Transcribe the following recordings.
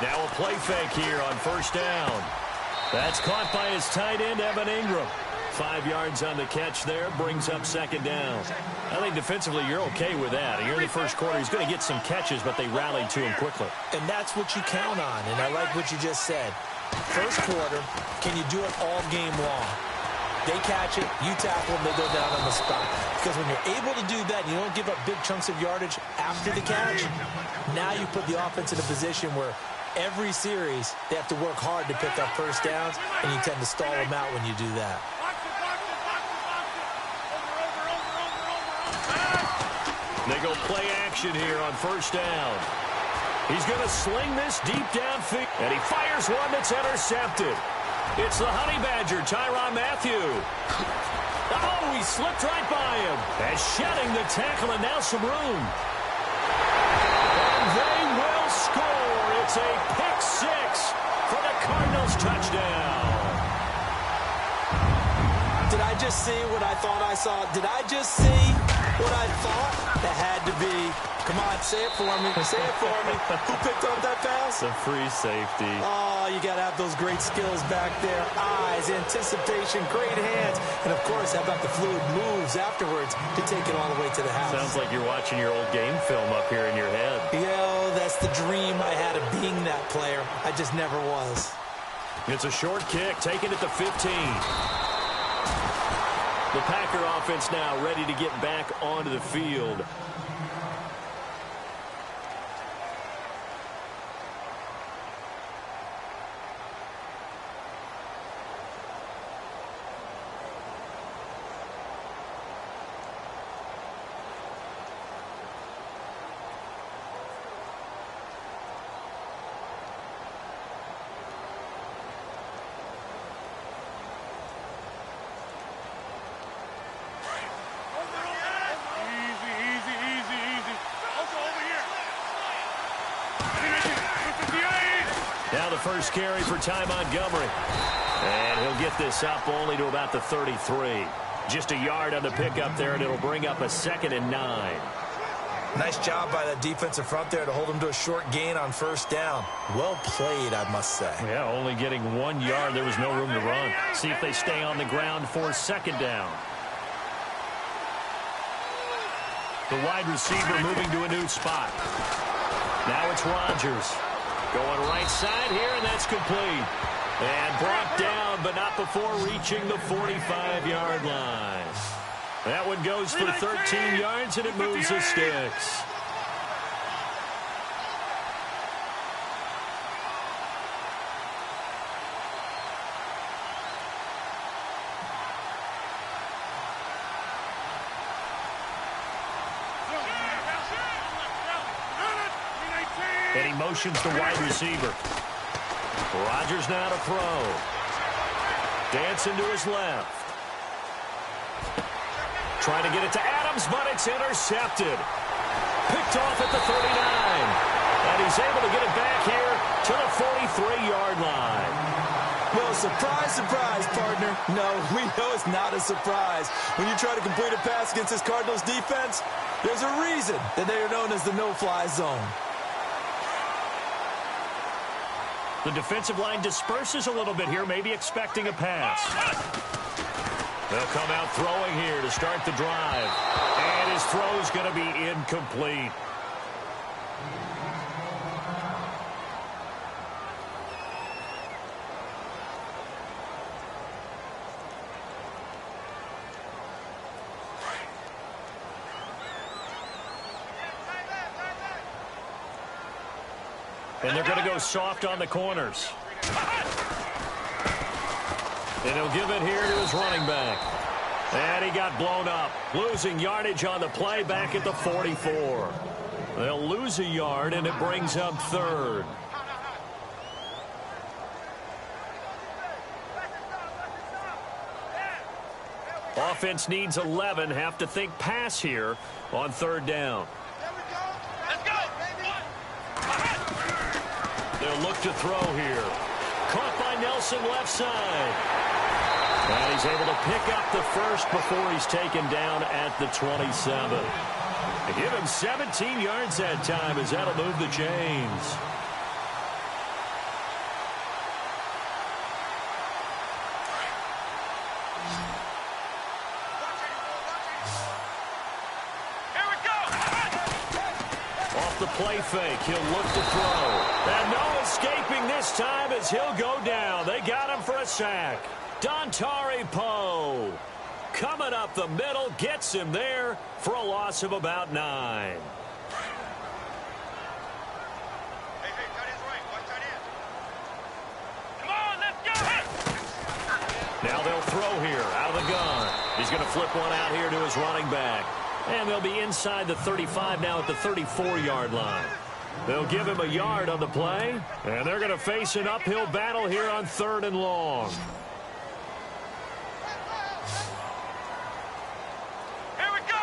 Now a play fake here on first down. That's caught by his tight end, Evan Ingram. 5 yards on the catch there, brings up second down. I think defensively you're okay with that. Here in the first quarter, he's going to get some catches, but they rallied to him quickly. And that's what you count on, and I like what you just said. First quarter, can you do it all game long? They catch it, you tackle them, they go down on the spot. Because when you're able to do that, you don't give up big chunks of yardage after the catch, now you put the offense in a position where every series they have to work hard to pick up first downs, and you tend to stall them out when you do that. They go play action here on first down. He's going to sling this deep downfield, and he fires one that's intercepted. It's the Honey Badger, Tyrann Mathieu. Oh, he slipped right by him. And shedding the tackle, and now some room. And they will score. It's a pick six for the Cardinals touchdown. Did I just see what I thought I saw? Did I just see what I thought? That had to be. Come on, say it for me. Say it for me. Who picked up that pass? The free safety. Oh, you got to have those great skills back there. Eyes, anticipation, great hands. And, of course, how about the fluid moves afterwards to take it all the way to the house? Sounds like you're watching your old game film up here in your head. That's the dream I had of being that player. I just never was. It's a short kick, taken at the 15. The Packer offense now ready to get back onto the field. Now the first carry for Ty Montgomery. And he'll get this up only to about the 33. Just a yard on the pickup there, and it'll bring up a 2nd and 9. Nice job by that defensive front there to hold him to a short gain on first down. Well played, I must say. Yeah, only getting 1 yard. There was no room to run. See if they stay on the ground for second down. The wide receiver moving to a new spot. Now it's Rodgers. Going right side here, and that's complete. And brought down, but not before reaching the 45-yard line. That one goes for 13 yards, and it moves the sticks. And he motions the wide receiver. Rodgers now to throw. Dancing to his left. Trying to get it to Adams, but it's intercepted. Picked off at the 39. And he's able to get it back here to the 43-yard line. Well, surprise, surprise, partner. No, we know it's not a surprise. When you try to complete a pass against this Cardinals defense, there's a reason that they are known as the no-fly zone. The defensive line disperses a little bit here, maybe expecting a pass. They'll come out throwing here to start the drive. And his throw is going to be incomplete. And they're going to go soft on the corners. And he'll give it here to his running back. And he got blown up. Losing yardage on the play back at the 44. They'll lose a yard, and it brings up 3rd. Offense needs 11. Have to think pass here on 3rd down. They'll look to throw here. Caught by Nelson left side. And he's able to pick up the first before he's taken down at the 27. They give him 17 yards that time as that'll move the chains. play fake. He'll look to throw. And no escaping this time as he'll go down. They got him for a sack. Dontari Poe coming up the middle, gets him there for a loss of about 9. Now they'll throw here out of the gun. He's going to flip one out here to his running back. And they'll be inside the 35 now at the 34-yard line. They'll give him a yard on the play. And they're going to face an uphill battle here on 3rd and long. Here we go.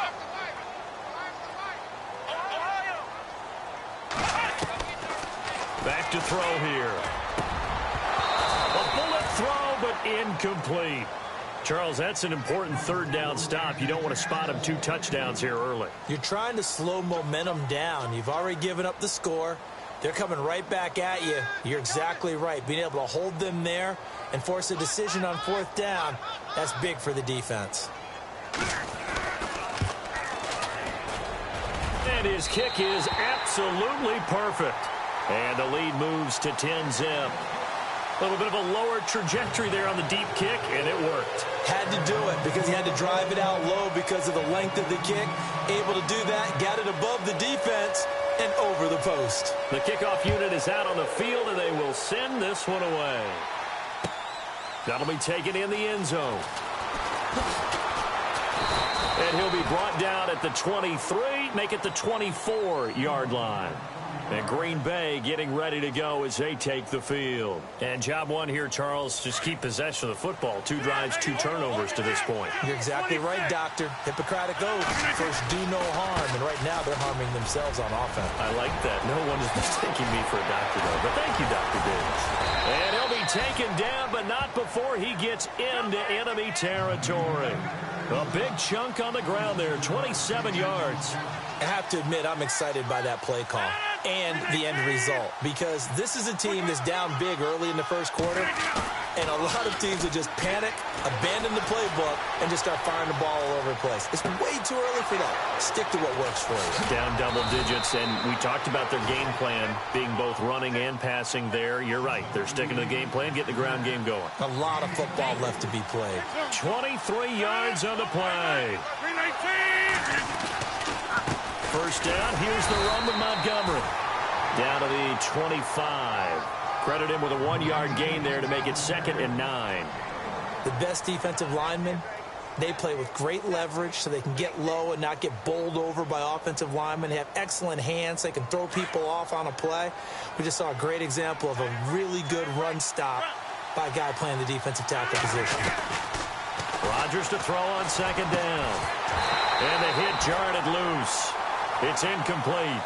Back to throw here. A bullet throw, but incomplete. Charles, that's an important 3rd down stop. You don't want to spot him 2 touchdowns here early. You're trying to slow momentum down. You've already given up the score. They're coming right back at you. You're exactly right. Being able to hold them there and force a decision on 4th down, that's big for the defense. And his kick is absolutely perfect. And the lead moves to 10-zip. A little bit of a lower trajectory there on the deep kick, and it worked. Had to do it because he had to drive it out low because of the length of the kick. Able to do that, got it above the defense and over the post. The kickoff unit is out on the field, and they will send this one away. That'll be taken in the end zone. And he'll be brought down at the 23, make it the 24-yard line. And Green Bay getting ready to go as they take the field. And job one here, Charles, just keep possession of the football. 2 drives, 2 turnovers to this point. You're exactly right, Doctor. Hippocratic oath. First, do no harm. And right now, they're harming themselves on offense. I like that. No one is mistaking me for a doctor, though. But thank you, Dr. Davis. And he'll be taken down, but not before he gets into enemy territory. A big chunk on the ground there, 27 yards. I have to admit, I'm excited by that play call and the end result because this is a team that's down big early in the first quarter, and a lot of teams will just panic, abandon the playbook, and just start firing the ball all over the place. It's way too early for that. Stick to what works for you. Down double digits, and we talked about their game plan being both running and passing there. You're right. They're sticking to the game plan, getting the ground game going. A lot of football left to be played. 23 yards on the play. 319. First down, here's the run with Montgomery. Down to the 25. Credit him with a 1-yard gain there to make it 2nd and 9. The best defensive linemen, they play with great leverage so they can get low and not get bowled over by offensive linemen. They have excellent hands. They can throw people off on a play. We just saw a great example of a really good run stop by a guy playing the defensive tackle position. Rodgers to throw on 2nd down. And the hit jarred it loose. It's incomplete.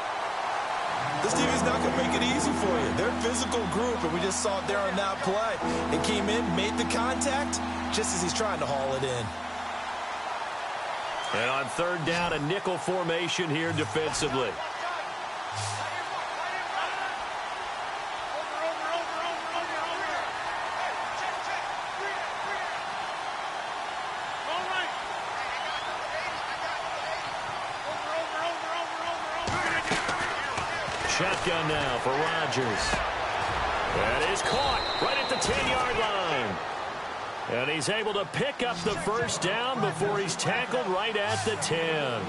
This team is not going to make it easy for you. They're a physical group, and we just saw it there on that play. It came in, made the contact, just as he's trying to haul it in. And on 3rd down, a nickel formation here defensively. Shotgun now for Rodgers. That is caught right at the 10-yard line. And he's able to pick up the first down before he's tackled right at the 10.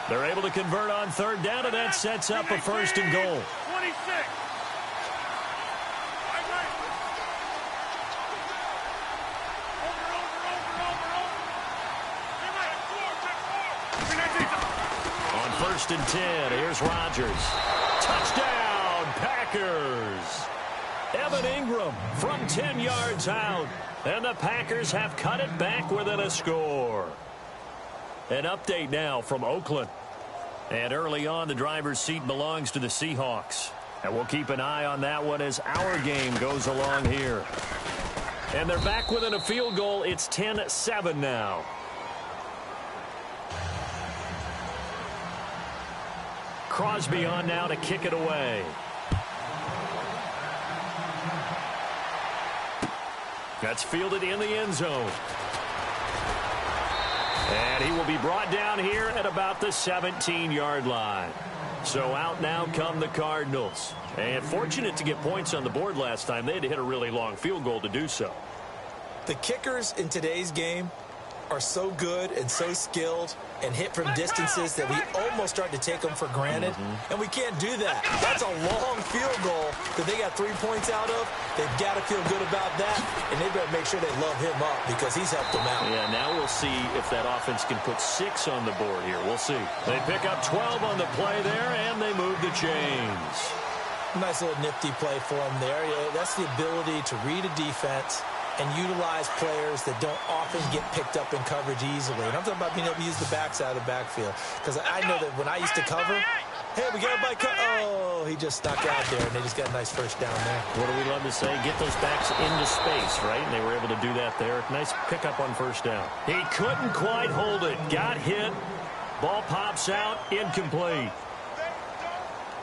They're able to convert on 3rd down, and that sets up a 1st and goal. 26. On 1st and 10, here's Rodgers. Touchdown, Packers. Evan Ingram from 10 yards out. And the Packers have cut it back within a score. An update now from Oakland. And early on, the driver's seat belongs to the Seahawks. And we'll keep an eye on that one as our game goes along here. And they're back within a field goal. It's 10-7 now. Crosby on now to kick it away. That's fielded in the end zone. And he will be brought down here at about the 17-yard line. So out now come the Cardinals. And fortunate to get points on the board last time. They had to hit a really long field goal to do so. The kickers in today's game are so good and so skilled and hit from distances that we almost start to take them for granted. And we can't do that. That's a long field goal that they got 3 points out of. They've got to feel good about that, and they better make sure they love him up because he's helped them out. Yeah, now we'll see if that offense can put 6 on the board here. We'll see. They pick up 12 on the play there, and they move the chains. Nice little nifty play for him there. Yeah, that's the ability to read a defense and utilize players that don't often get picked up in coverage easily. And I'm talking about being able to use the backside of the backfield. Because I know that when I used to cover, hey, we got a bike. Oh, he just stuck out there, and they just got a nice first down there. What do we love to say? Get those backs into space, right? And they were able to do that there. Nice pickup on first down. He couldn't quite hold it. Got hit. Ball pops out. Incomplete.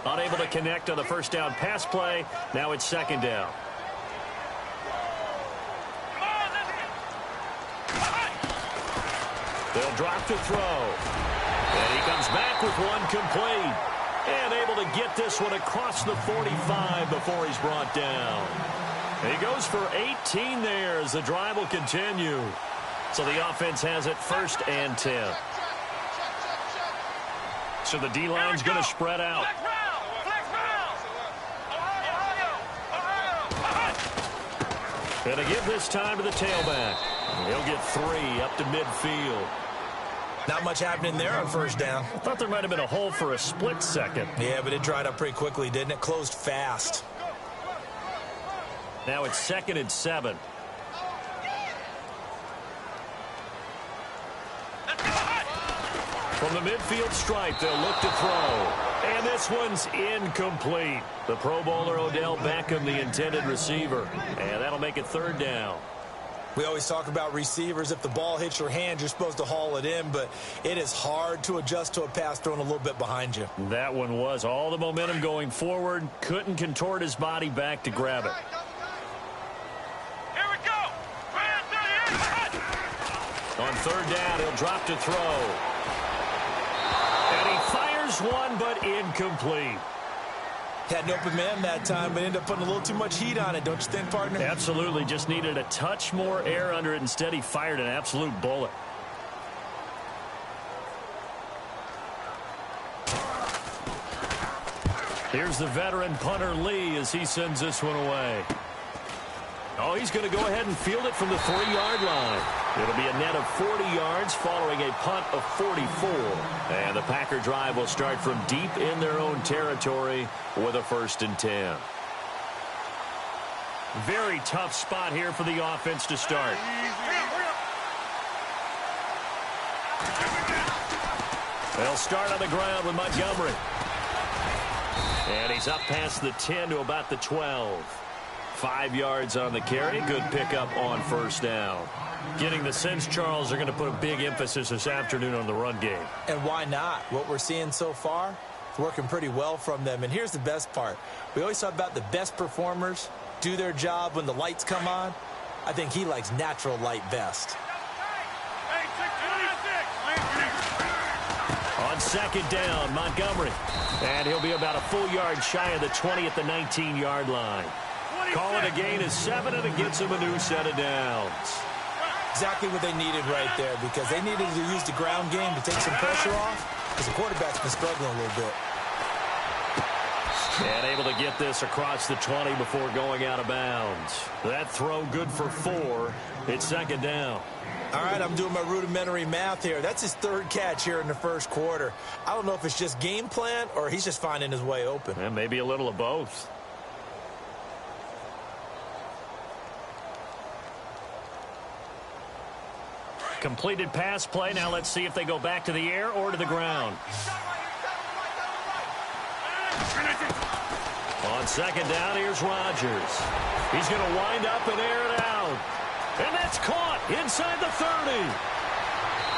Unable to connect on the first down pass play. Now it's second down. They'll drop to throw. And he comes back with one complete. And able to get this one across the 45 before he's brought down. He goes for 18 there as the drive will continue. So the offense has it 1st and 10. So the D-line's going to spread out. Going to give this time to the tailback. He'll get 3 up to midfield. Not much happening there on first down. I thought there might have been a hole for a split second. Yeah, but it dried up pretty quickly, didn't it? Closed fast. Now it's 2nd and 7. From the midfield stripe, they'll look to throw. And this one's incomplete. The Pro Bowler Odell Beckham, the intended receiver. And that'll make it 3rd down. We always talk about receivers. If the ball hits your hand, you're supposed to haul it in, but it is hard to adjust to a pass thrown a little bit behind you. That one was all the momentum going forward. Couldn't contort his body back to grab it. Here we go. On 3rd down, he'll drop to throw. And he fires one, but incomplete. Had an open man that time, but ended up putting a little too much heat on it, don't you think, partner? Absolutely. Just needed a touch more air under it. Instead, he fired an absolute bullet. Here's the veteran punter Lee as he sends this one away. Oh, he's going to go ahead and field it from the 3-yard line. It'll be a net of 40 yards following a punt of 44. And the Packer drive will start from deep in their own territory with a 1st and 10. Very tough spot here for the offense to start. They'll start on the ground with Montgomery. And he's up past the 10 to about the 12. 5 yards on the carry. Good pickup on first down. Getting the sense, Charles, they're going to put a big emphasis this afternoon on the run game. And why not? What we're seeing so far, it's working pretty well from them. And here's the best part. We always talk about the best performers do their job when the lights come on. I think he likes natural light best. On 2nd down, Montgomery. And he'll be about a full yard shy of the 20 at the 19-yard line. Call it a gain of 7, and it gets him a new set of downs. Exactly what they needed right there, because they needed to use the ground game to take some pressure off, because the quarterback's been struggling a little bit. And able to get this across the 20 before going out of bounds. That throw good for 4. It's 2nd down. All right, I'm doing my rudimentary math here. That's his 3rd catch here in the 1st quarter. I don't know if it's just game plan or he's just finding his way open. And maybe a little of both. Completed pass play. Now let's see if they go back to the air or to the ground. On 2nd down, here's Rodgers. He's going to wind up and air it out. And that's caught inside the 30.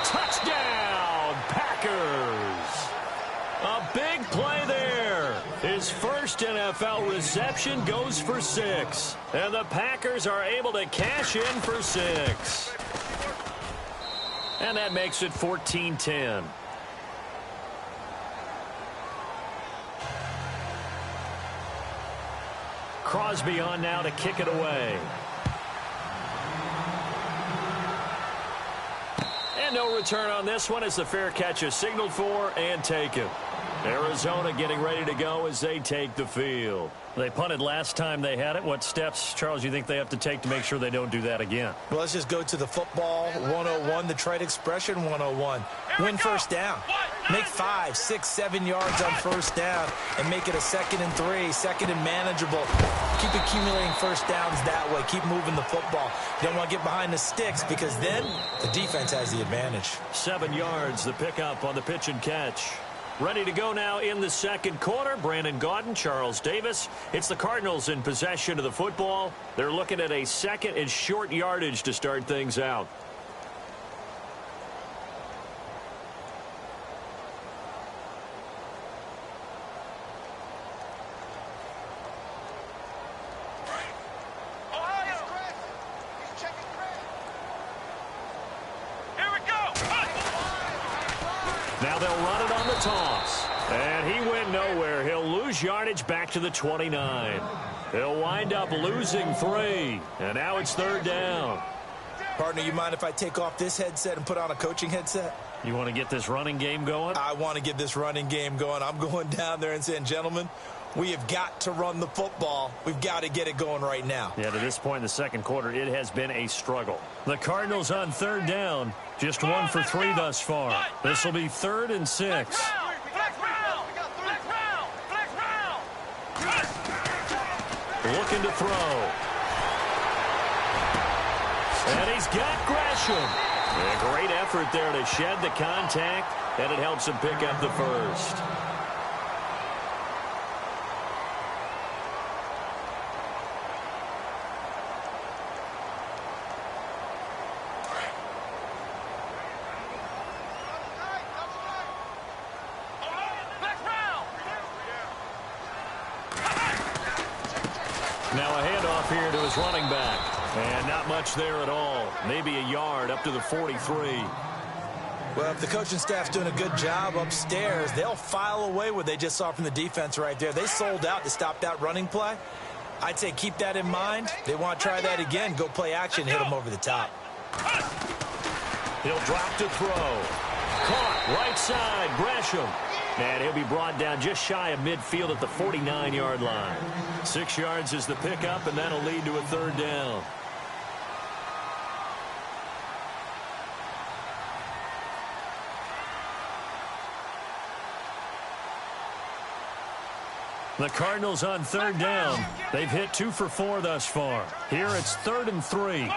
Touchdown, Packers. A big play there. His first NFL reception goes for 6. And the Packers are able to cash in for 6. And that makes it 14-10. Crosby on now to kick it away. And no return on this one as the fair catch is signaled for and taken. Arizona getting ready to go as they take the field. They punted last time they had it. What steps, Charles, you think they have to take to make sure they don't do that again? Well, let's just go to the football 101, the trade expression 101. Win first down. Make 5, 6, 7 yards on first down and make it a 2nd and 3, 2nd and manageable. Keep accumulating first downs that way. Keep moving the football. You don't want to get behind the sticks because then the defense has the advantage. 7 yards, the pickup on the pitch and catch. Ready to go now in the second quarter. Brandon Gaudin, Charles Davis. It's the Cardinals in possession of the football. They're looking at a 2nd and short yardage to start things out. Now they'll run it on the toss. And he went nowhere. He'll lose yardage back to the 29. He'll wind up losing 3. And now it's 3rd down. Partner, you mind if I take off this headset and put on a coaching headset? You want to get this running game going? I want to get this running game going. I'm going down there and saying, gentlemen, we have got to run the football. We've got to get it going right now. Yeah, to this point in the second quarter, it has been a struggle. The Cardinals on 3rd down, just 1 for 3 thus far. This will be 3rd and 6. Looking to throw. And he's got Gresham. A great effort there to shed the contact, and it helps him pick up the first. Now a handoff here to his running back. And not much there at all. Maybe a yard up to the 43. Well, if the coaching staff's doing a good job upstairs, they'll file away what they just saw from the defense right there. They sold out to stop that running play. I'd say keep that in mind. They want to try that again. Go play action, hit them over the top. He'll drop to throw. Caught right side, Gresham. And he'll be brought down just shy of midfield at the 49-yard line. 6 yards is the pickup, and that'll lead to a 3rd down. The Cardinals on 3rd down. They've hit 2 for 4 thus far. Here it's 3rd and 3.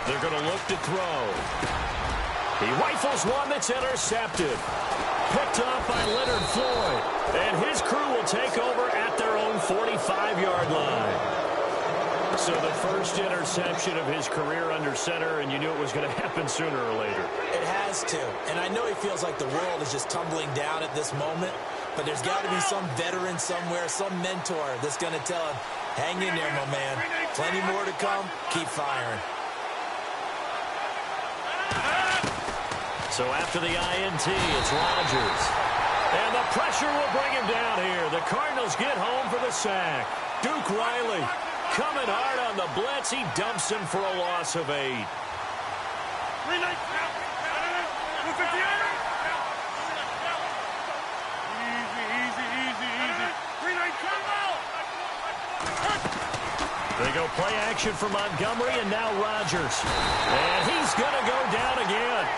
They're going to look to throw. He rifles one that's intercepted. Picked off by Leonard Floyd. And his crew will take over at their own 45-yard line. So the first interception of his career under center, and you knew it was going to happen sooner or later. It has to. And I know he feels like the world is just tumbling down at this moment. But there's got to be some veteran somewhere, some mentor that's going to tell him, hang in there, my man. Plenty more to come. Keep firing. So after the INT, it's Rodgers. And the pressure will bring him down here. The Cardinals get home for the sack. Duke Riley coming hard on the blitz. He dumps him for a loss of 8. They go play action for Montgomery, and now Rodgers. And he's going to go down again.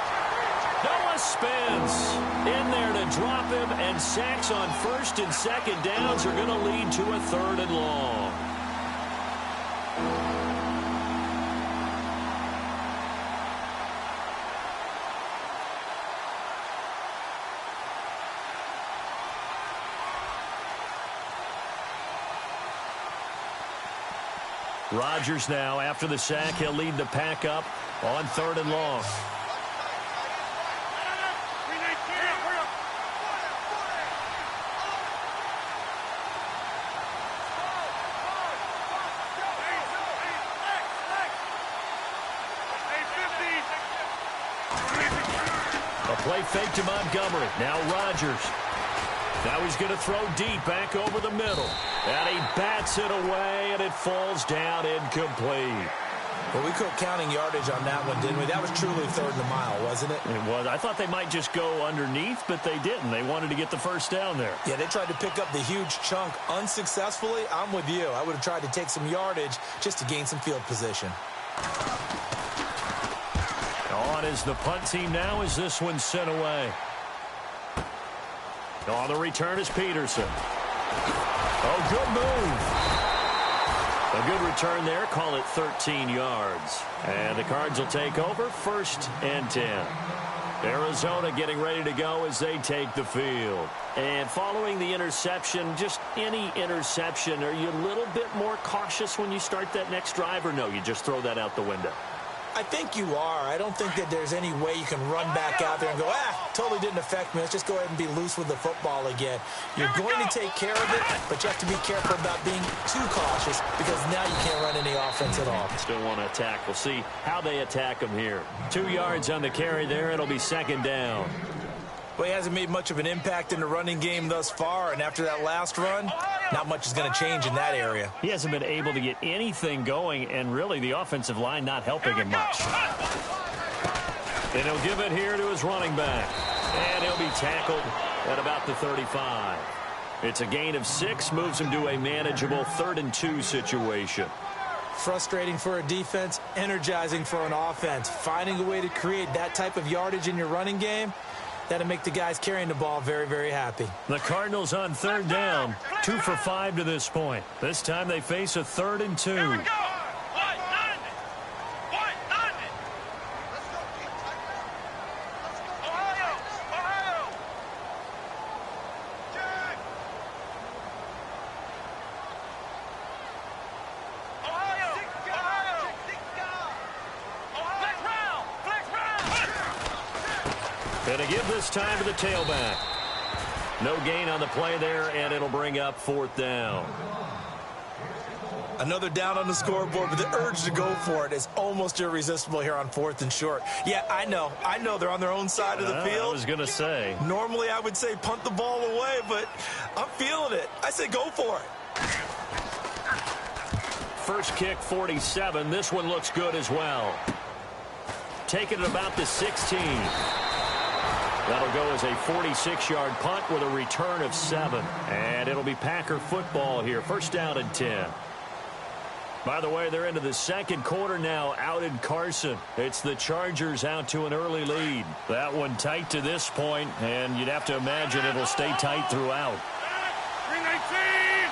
Noah spins in there to drop him, and sacks on 1st and 2nd downs are going to lead to a 3rd and long. Rodgers now, after the sack, he'll lead the pack up on 3rd and long. A play fake to Montgomery. Now Rodgers. Now he's going to throw deep back over the middle. And he bats it away, and it falls down incomplete. Well, we quit counting yardage on that one, didn't we? That was truly third and a mile, wasn't it? It was. I thought they might just go underneath, but they didn't. They wanted to get the first down there. Yeah, they tried to pick up the huge chunk unsuccessfully. I'm with you. I would have tried to take some yardage just to gain some field position. On is the punt team now as this one's sent away. On the return is Peterson. Oh, good move. A good return there. Call it 13 yards. And the Cards will take over 1st and 10. Arizona getting ready to go as they take the field. And following the interception, just any interception, are you a little bit more cautious when you start that next drive, or no, you just throw that out the window? I think you are. I don't think that there's any way you can run back out there and go, totally didn't affect me. Let's just go ahead and be loose with the football again. You're going to take care of it, but you have to be careful about being too cautious because now you can't run any offense at all. Still want to attack. We'll see how they attack them here. 2 yards on the carry there. It'll be 2nd down. Well, he hasn't made much of an impact in the running game thus far, and after that last run, not much is going to change in that area. He hasn't been able to get anything going, and really the offensive line not helping him much. And he'll give it here to his running back. And he'll be tackled at about the 35. It's a gain of 6, moves him to a manageable 3rd and 2 situation. Frustrating for a defense, energizing for an offense. Finding a way to create that type of yardage in your running game, that'll make the guys carrying the ball very, very happy. The Cardinals on 3rd down, 2 for 5 to this point. This time they face a 3rd and 2. Here we go. Ohio. Jack. Ohio. Flex round. And a give this time to the tailback. No gain on the play there, and it'll bring up 4th down. Another down on the scoreboard, but the urge to go for it is almost irresistible here on 4th and short. Yeah, I know they're on their own side of the field. I was going to say. Normally I would say punt the ball away, but I'm feeling it. I say go for it. First kick, 47. This one looks good as well. Taking it about the 16. That'll go as a 46-yard punt with a return of 7. And it'll be Packer football here. 1st down and 10. By the way, they're into the 2nd quarter now out in Carson. It's the Chargers out to an early lead. That one tight to this point, and you'd have to imagine it'll stay tight throughout. 319.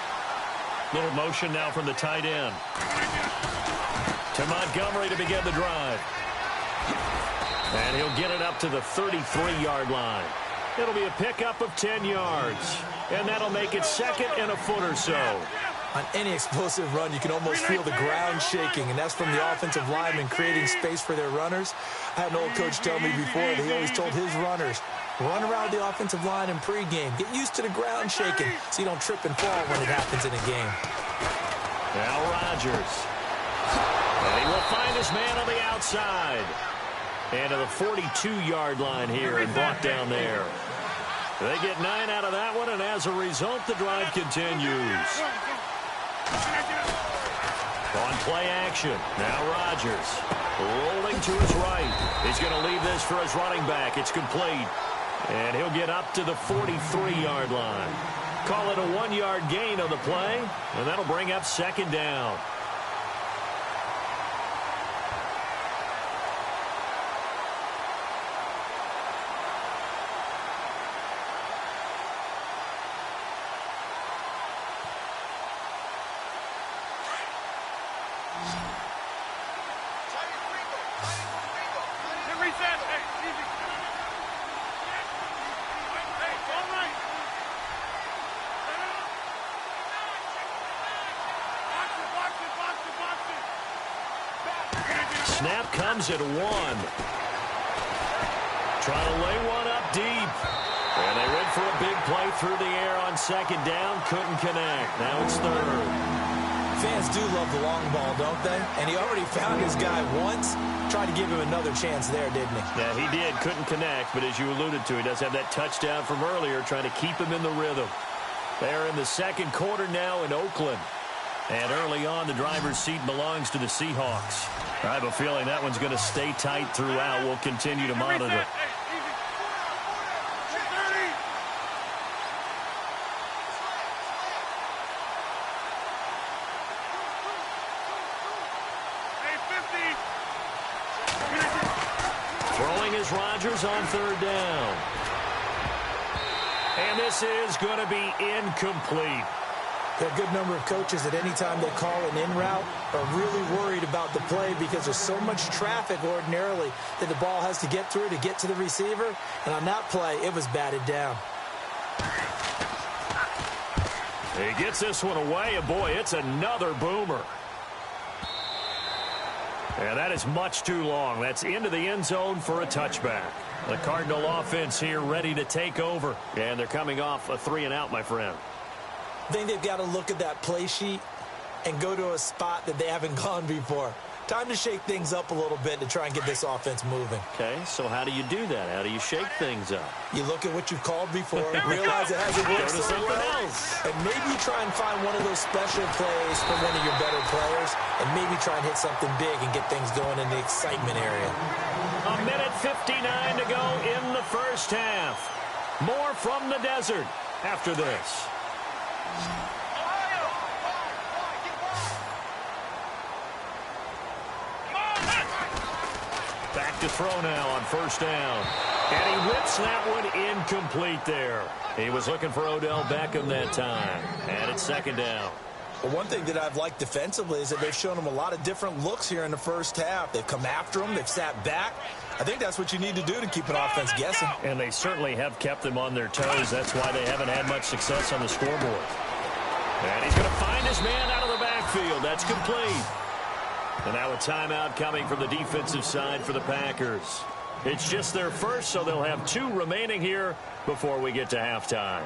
Little motion now from the tight end. To Montgomery to begin the drive. And he'll get it up to the 33-yard line. It'll be a pickup of 10 yards. And that'll make it 2nd and a foot or so. On any explosive run, you can almost feel the ground shaking, and that's from the offensive linemen creating space for their runners. I had an old coach tell me before that he always told his runners, run around the offensive line in pregame. Get used to the ground shaking so you don't trip and fall when it happens in a game. Now Rodgers. And he will find his man on the outside. And to the 42-yard line here and brought down there. They get 9 out of that one, and as a result, the drive continues. On play action, now Rodgers rolling to his right. He's going to leave this for his running back. It's complete, and he'll get up to the 43-yard line. Call it a 1-yard gain on the play, and that'll bring up 2nd down. Snap comes at 1. Trying to lay one up deep. And they went for a big play through the air on 2nd down. Couldn't connect. Now it's 3rd. Fans do love the long ball, don't they? And he already found his guy once. Tried to give him another chance there, didn't he? Yeah, he did. Couldn't connect, but as you alluded to, he does have that touchdown from earlier, trying to keep him in the rhythm. They're in the second quarter now in Oakland. And early on, the driver's seat belongs to the Seahawks. I have a feeling that one's going to stay tight throughout. We'll continue to monitor. Throwing is Rodgers on third down. And this is going to be incomplete. A good number of coaches at any time they call an in route are really worried about the play because there's so much traffic ordinarily that the ball has to get through to get to the receiver. And on that play, it was batted down. He gets this one away, and boy, it's another boomer. And that is much too long. That's into the end zone for a touchback. The Cardinal offense here ready to take over. And they're coming off a 3-and-out, my friend. I think they've got to look at that play sheet and go to a spot that they haven't gone before. Time to shake things up a little bit to try and get this offense moving. Okay, so how do you do that? How do you shake things up? You look at what you've called before, realize it hasn't worked so well, and maybe you try and find one of those special plays from one of your better players, and maybe try and hit something big and get things going in the excitement area. A minute 59 to go in the first half. More from the desert after this. Back to throw now on first down. And he whips that one incomplete there. He was looking for Odell Beckham that time. And it's second down. Well, one thing that I've liked defensively is that they've shown him a lot of different looks here in the first half. They've come after him. They've sat back. I think that's what you need to do to keep an offense guessing. And they certainly have kept them on their toes. That's why they haven't had much success on the scoreboard. And he's going to find his man out of the backfield. That's complete. And now a timeout coming from the defensive side for the Packers. It's just their first, so they'll have 2 remaining here before we get to halftime.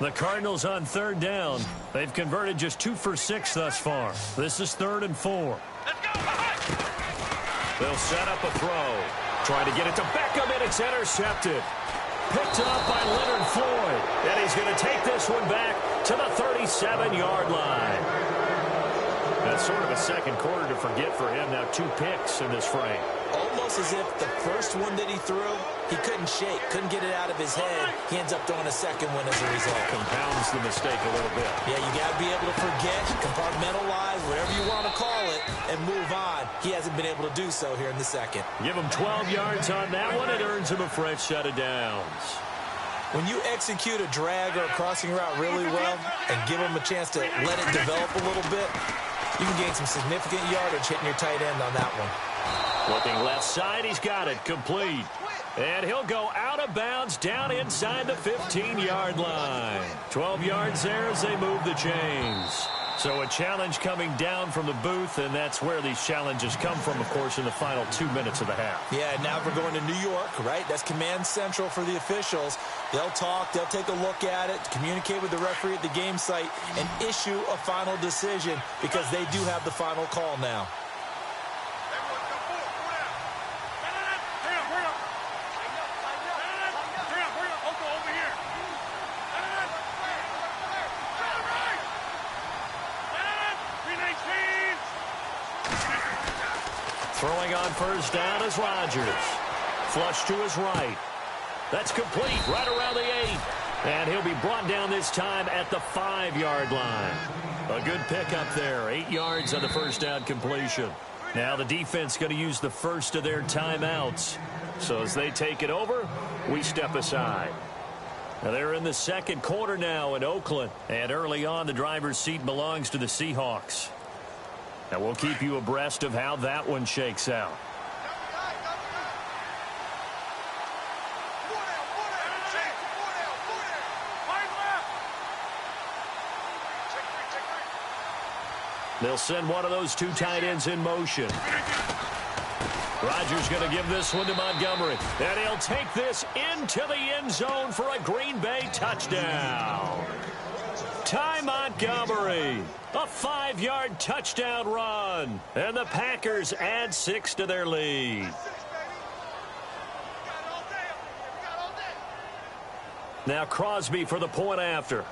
The Cardinals on third down. They've converted just 2 for 6 thus far. This is 3rd and 4. They'll set up a throw. Trying to get it to Beckham, and it's intercepted. Picked up by Leonard Floyd. And he's going to take this one back to the 37-yard line. That's sort of a second quarter to forget for him. Now 2 picks in this frame. Almost as if the first one that he threw, he couldn't shake, couldn't get it out of his head. He ends up throwing a second one as a result. Compounds the mistake a little bit. Yeah, you got to be able to forget, compartmentalize, whatever you want to call it, and move on. He hasn't been able to do so here in the second. Give him 12 yards on that one. It earns him a fresh set of downs. When you execute a drag or a crossing route really well and give him a chance to let it develop a little bit, you can gain some significant yardage hitting your tight end on that one. Looking left side, he's got it complete. And he'll go out of bounds down inside the 15-yard line. 12 yards there as they move the chains. So a challenge coming down from the booth, and that's where these challenges come from, of course, in the final 2 minutes of the half. Yeah, now we're going to New York, right? That's command central for the officials. They'll talk, they'll take a look at it, communicate with the referee at the game site, and issue a final decision because they do have the final call now. Throwing on first down is Rodgers. Flush to his right. That's complete right around the 8. And he'll be brought down this time at the 5-yard line. A good pickup there. 8 yards on the first down completion. Now the defense going to use the first of their timeouts. So as they take it over, we step aside. Now they're in the second quarter now in Oakland. And early on, the driver's seat belongs to the Seahawks. And we'll keep you abreast of how that one shakes out. They'll send one of those two tight ends in motion. Rodgers going to give this one to Montgomery. And he'll take this into the end zone for a Green Bay touchdown. Ty Montgomery, a 5-yard touchdown run. And the Packers add 6 to their lead. Now Crosby for the point after.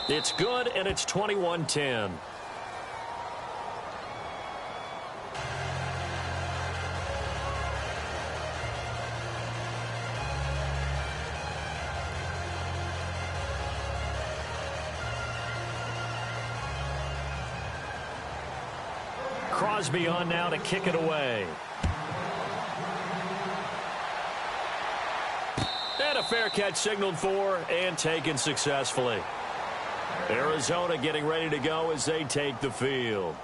It's good, and it's 21-10. Crosby on now to kick it away. And a fair catch signaled for and taken successfully. Arizona getting ready to go as they take the field.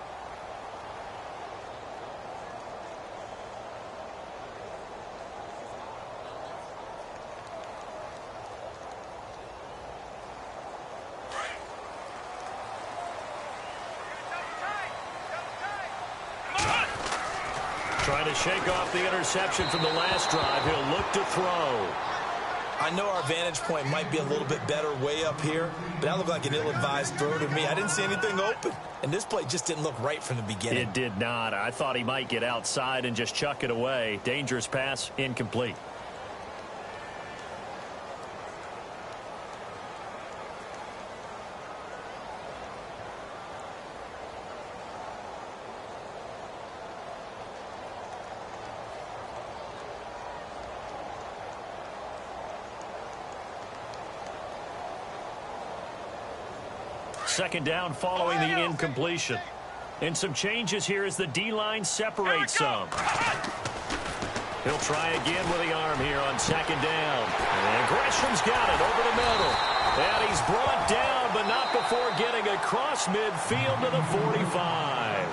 Trying to shake off the interception from the last drive. He'll look to throw. I know our vantage point might be a little bit better way up here, but that looked like an ill-advised throw to me. I didn't see anything open, and this play just didn't look right from the beginning. It did not. I thought he might get outside and just chuck it away. Dangerous pass, incomplete. Second down following the incompletion. And some changes here as the D-line separates some. He'll try again with the arm here on second down. And Gresham's got it over the middle. And he's brought down, but not before getting across midfield to the 45.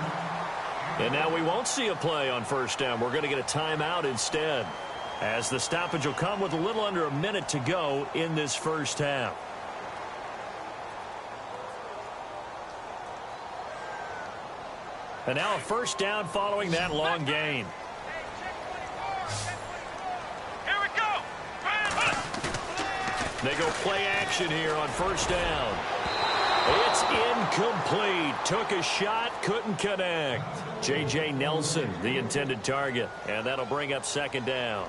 And now we won't see a play on first down. We're going to get a timeout instead, as the stoppage will come with a little under a minute to go in this first half. And now a first down following that long gain. Here we go. They go play action here on first down. It's incomplete. Took a shot, couldn't connect. J.J. Nelson, the intended target. And that'll bring up second down.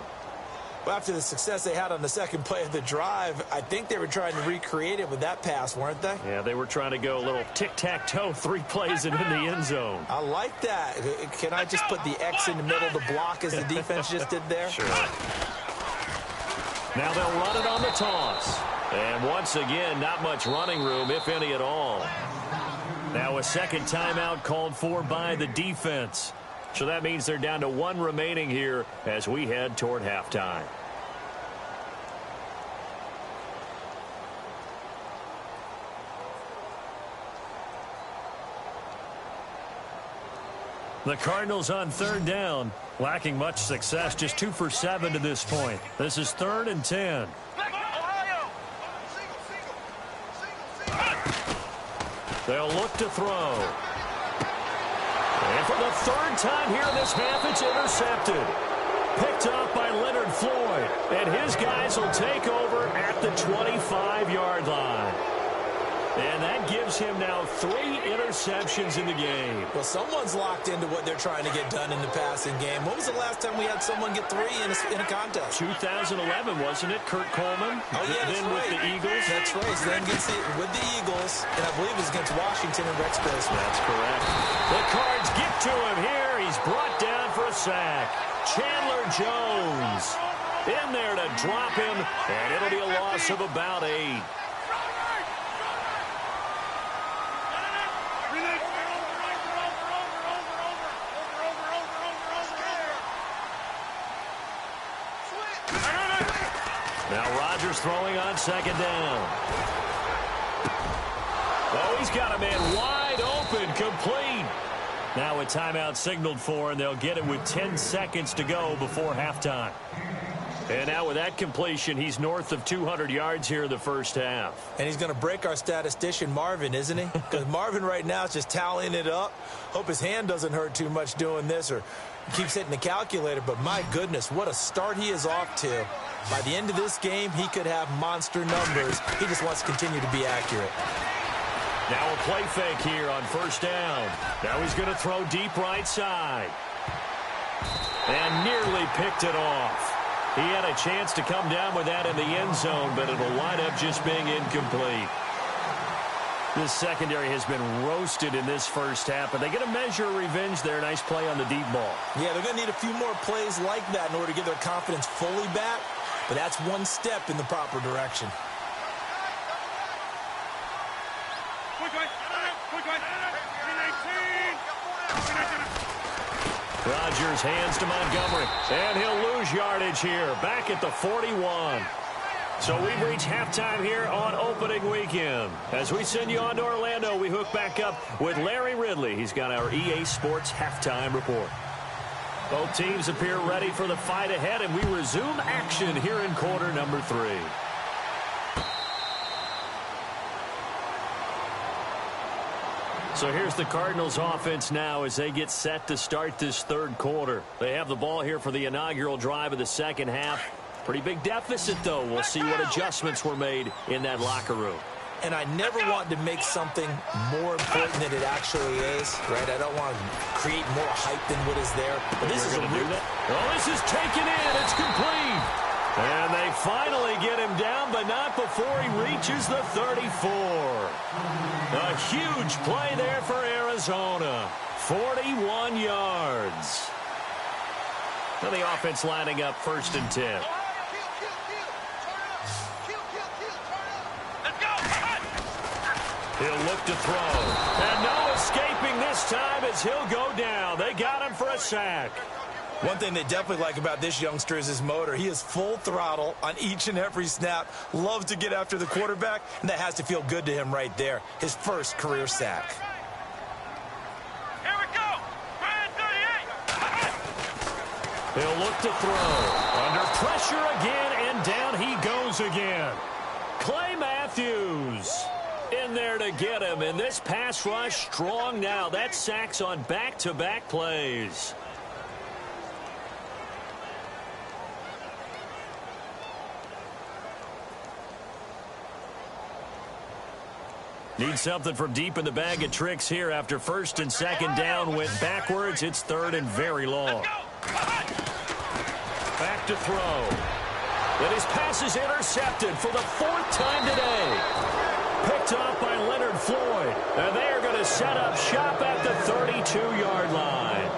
Well, after the success they had on the second play of the drive, I think they were trying to recreate it with that pass, weren't they? Yeah, they were trying to go a little tic-tac-toe, 3 plays and in the end zone. I like that. Can I just put the X in the middle to block as the defense just did there? Sure. Now they'll run it on the toss. And once again, not much running room, if any at all. Now a second timeout called for by the defense. So that means they're down to 1 remaining here as we head toward halftime. The Cardinals on third down, lacking much success, just 2 for 7 to this point. This is 3rd and 10. They'll look to throw. And for the 3rd time here in this half, it's intercepted. Picked off by Leonard Floyd. And his guys will take over at the 25-yard line. And that gives him now 3 interceptions in the game. Well, someone's locked into what they're trying to get done in the passing game. When was the last time we had someone get 3 in a contest? 2011, wasn't it? Kurt Coleman? Oh, yeah, that's then right. with the Eagles? That's right. So then with the Eagles, and I believe it was against Washington and Rex Grossman. That's correct. The Cards get to him here. He's brought down for a sack. Chandler Jones in there to drop him, and it'll be a loss of about 8. Now Rodgers throwing on second down. Oh, he's got a man wide open, complete. Now a timeout signaled for, and they'll get it with 10 seconds to go before halftime. And now with that completion, he's north of 200 yards here in the first half. And he's going to break our statistician, Marvin, isn't he? Because Marvin right now is just tallying it up. Hope his hand doesn't hurt too much doing this or keeps hitting the calculator. But my goodness, what a start he is off to. By the end of this game, he could have monster numbers. He just wants to continue to be accurate. Now a play fake here on first down. Now he's going to throw deep right side. And nearly picked it off. He had a chance to come down with that in the end zone, but it'll wind up just being incomplete. This secondary has been roasted in this first half, but they get a measure of revenge there. Nice play on the deep ball. Yeah, they're going to need a few more plays like that in order to get their confidence fully back, but that's one step in the proper direction. Rodgers hands to Montgomery, and he'll lose yardage here, back at the 41. So we've reached halftime here on opening weekend. As we send you on to Orlando, we hook back up with Larry Ridley. He's got our EA Sports halftime report. Both teams appear ready for the fight ahead, and we resume action here in quarter number 3. So here's the Cardinals offense now as they get set to start this third quarter. They have the ball here for the inaugural drive of the second half. Pretty big deficit, though. We'll see what adjustments were made in that locker room. And I never want to make something more important than it actually is, right? I don't want to create more hype than what is there. But this is a real... Oh, this is taken in. It's complete. And they finally get him down, but not before he reaches the 34. A huge play there for Arizona. 41 yards. Now the offense lining up 1st and 10. He'll look to throw. And no escaping this time as he'll go down. They got him for a sack. One thing they definitely like about this youngster is his motor. He is full throttle on each and every snap. Loves to get after the quarterback, and that has to feel good to him right there. His first career sack. Here we go. 38. He'll look to throw. Under pressure again, and down he goes again. Clay Matthews in there to get him, and this pass rush strong now. That sacks on back-to-back plays. Need something from deep in the bag of tricks here after 1st and 2nd down went backwards. It's 3rd and very long. Back to throw. And his pass is intercepted for the 4th time today. Picked off by Leonard Floyd. And they are going to set up shop at the 32-yard line.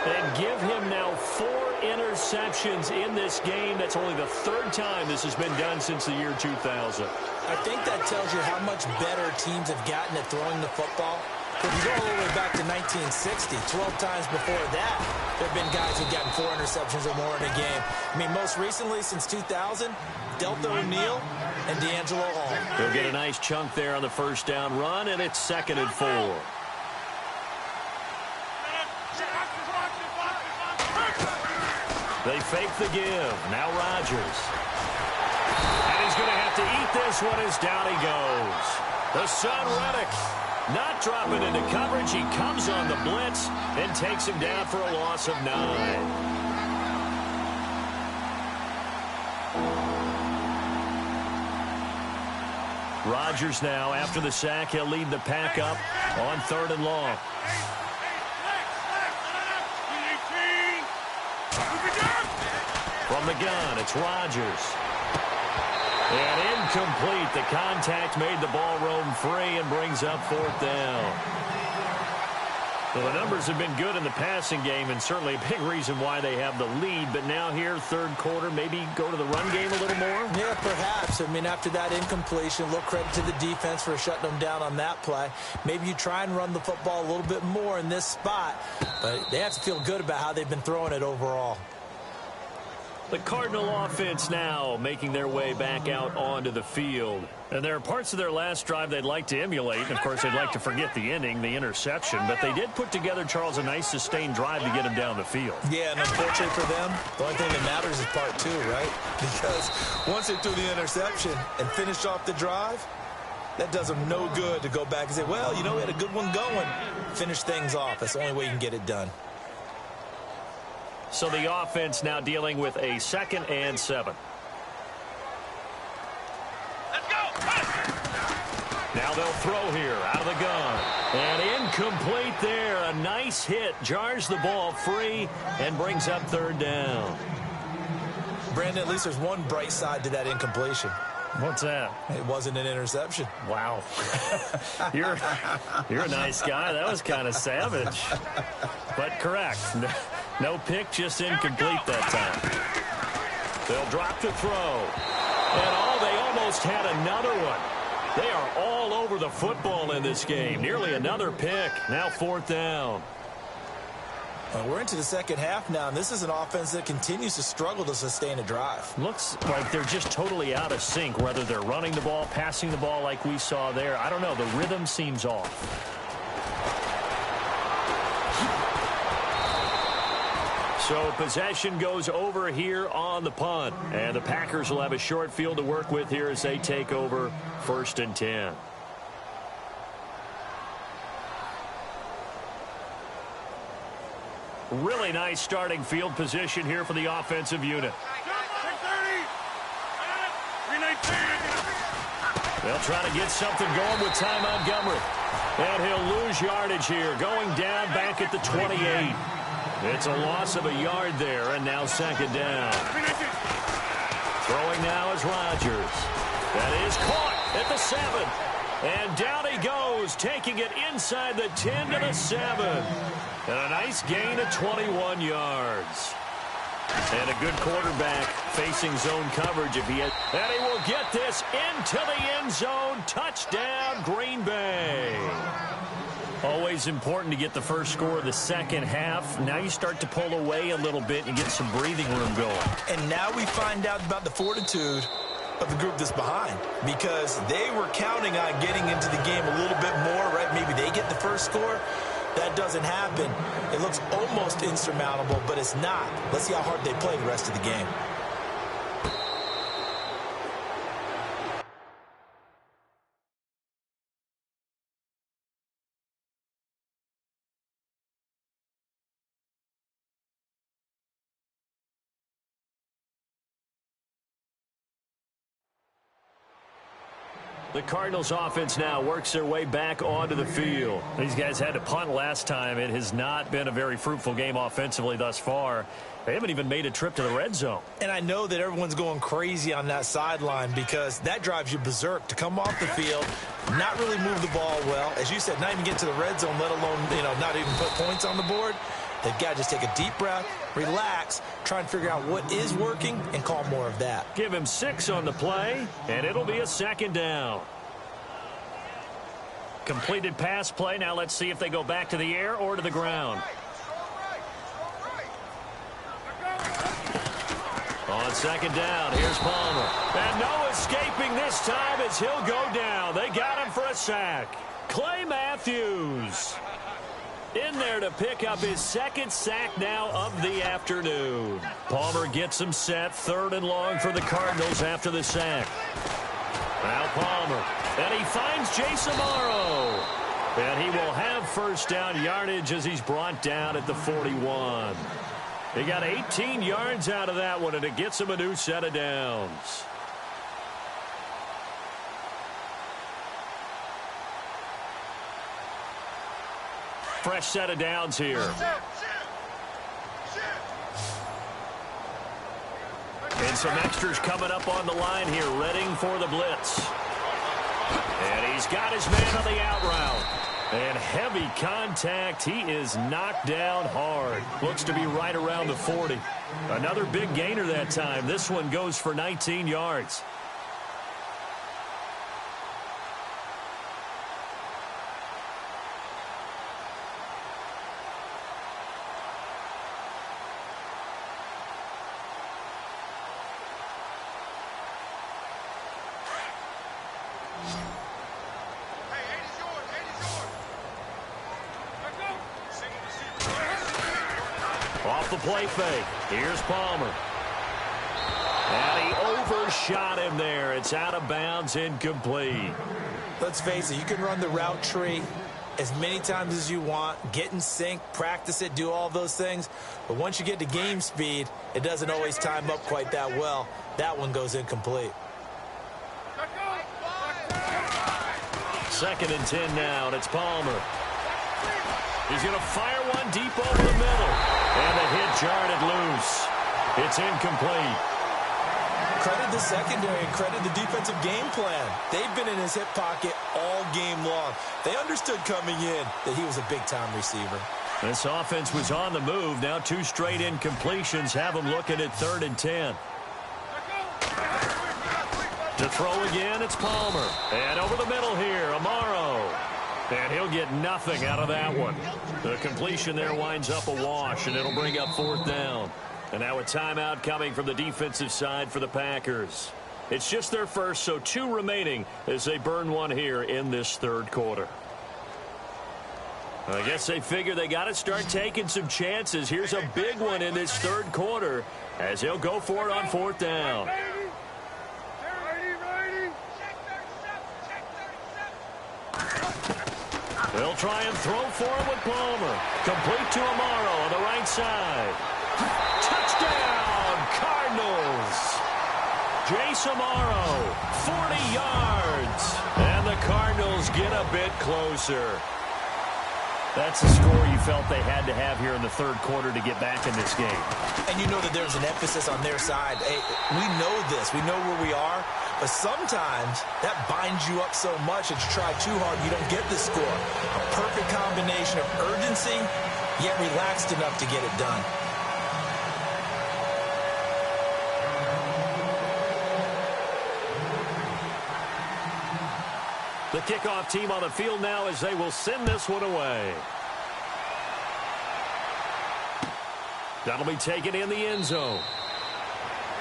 And give him now 4 interceptions in this game. That's only the 3rd time this has been done since the year 2000. I think that tells you how much better teams have gotten at throwing the football. If you go all the way back to 1960, 12 times before that, there have been guys who've gotten 4 interceptions or more in a game. I mean, most recently, since 2000, Delta O'Neal and D'Angelo Hall. They'll get a nice chunk there on the 1st down run, and it's 2nd and 4. They fake the give. Now Rodgers. And he's going to have to eat this one as down he goes. The son, Reddick, not dropping into coverage. He comes on the blitz and takes him down for a loss of 9. Rodgers now, after the sack, he'll lead the pack up on 3rd and long. From the gun, it's Rodgers. And incomplete. The contact made the ball roam free and brings up 4th down. Well, the numbers have been good in the passing game, and certainly a big reason why they have the lead. But now here, 3rd quarter, maybe go to the run game a little more? Yeah, perhaps. I mean, after that incompletion, a little credit to the defense for shutting them down on that play. Maybe you try and run the football a little bit more in this spot. But they have to feel good about how they've been throwing it overall. The Cardinal offense now making their way back out onto the field. And there are parts of their last drive they'd like to emulate. And, of course, they'd like to forget the ending, the interception. But they did put together, Charles, a nice sustained drive to get him down the field. Yeah, and unfortunately for them, the only thing that matters is part two, right? Because once they threw the interception and finished off the drive, that does them no good to go back and say, well, you know, we had a good one going. Finish things off. That's the only way you can get it done. So the offense now dealing with a 2nd and 7. Let's go. Now they'll throw here out of the gun. And incomplete there. A nice hit. Jars the ball free and brings up 3rd down. Brandon, at least there's one bright side to that incompletion. What's that? It wasn't an interception. Wow. You're a nice guy. That was kind of savage. But correct. No pick, just incomplete that time. They'll drop the throw. And they almost had another one. They are all over the football in this game. Nearly another pick. Now 4th down. We're into the second half now, and this is an offense that continues to struggle to sustain a drive. Looks like they're just totally out of sync, whether they're running the ball, passing the ball like we saw there. I don't know. The rhythm seems off. So possession goes over here on the punt. And the Packers will have a short field to work with here as they take over 1st and 10. Really nice starting field position here for the offensive unit. 319. They'll try to get something going with Ty Montgomery. And he'll lose yardage here, going down back at the 28. It's a loss of a yard there, and now 2nd down. Throwing now is Rodgers. That is caught at the 7. And down he goes, taking it inside the 10 to the 7. And a nice gain of 21 yards. And a good quarterback facing zone coverage if he has. And he will get this into the end zone. Touchdown, Green Bay. Always important to get the first score of the second half. Now you start to pull away a little bit and get some breathing room going. And now we find out about the fortitude of the group that's behind, because they were counting on getting into the game a little bit more, right? Maybe they get the first score. That doesn't happen. It looks almost insurmountable, but it's not. Let's see how hard they play the rest of the game. The Cardinals offense now works their way back onto the field. These guys had to punt last time. It has not been a very fruitful game offensively thus far. They haven't even made a trip to the red zone. And I know that everyone's going crazy on that sideline because that drives you berserk to come off the field, not really move the ball well. As you said, not even get to the red zone, let alone, not even put points on the board. They've got to just take a deep breath, relax, try and figure out what is working, and call more of that. Give him 6 on the play, and it'll be a 2nd down. Completed pass play. Now let's see if they go back to the air or to the ground. On 2nd down, here's Palmer. And no escaping this time as he'll go down. They got him for a sack. Clay Matthews in there to pick up his 2nd sack now of the afternoon. Palmer gets him set, 3rd and long for the Cardinals after the sack. Now Palmer, and he finds Jason Morrow. And he will have 1st down yardage as he's brought down at the 41. He got 18 yards out of that one, and it gets him a new set of downs. Fresh set of downs here. And some extras coming up on the line here, readying for the blitz. And he's got his man on the out route. And heavy contact. He is knocked down hard. Looks to be right around the 40. Another big gainer that time. This one goes for 19 yards. off the play fake. Here's Palmer. And he overshot him there. It's out of bounds, incomplete. Let's face it, you can run the route tree as many times as you want, get in sync, practice it, do all those things. But once you get to game speed, it doesn't always time up quite that well. That one goes incomplete. 2nd and 10 now, and it's Palmer. He's going to fire one deep over the middle. And the hit jarred it loose. It's incomplete. Credit the secondary and credit the defensive game plan. They've been in his hip pocket all game long. They understood coming in that he was a big-time receiver. This offense was on the move. Now 2 straight incompletions have them looking at 3rd and 10. To throw again, it's Palmer. And over the middle here, Amaro. And he'll get nothing out of that one. The completion there winds up a wash, and it'll bring up 4th down. And now a timeout coming from the defensive side for the Packers. It's just their first, so 2 remaining as they burn one here in this 3rd quarter. I guess they figure they got to start taking some chances. Here's a big one in this 3rd quarter as he'll go for it on 4th down. They'll try and throw for him with Palmer. Complete to Amaro on the right side. Touchdown, Cardinals. Jace Amaro, 40 yards. And the Cardinals get a bit closer. That's the score you felt they had to have here in the 3rd quarter to get back in this game. And you know that there's an emphasis on their side. Hey, we know this. We know where we are. But sometimes that binds you up so much that you try too hard, you don't get the score. A perfect combination of urgency, yet relaxed enough to get it done. The kickoff team on the field now as they will send this one away. That'll be taken in the end zone.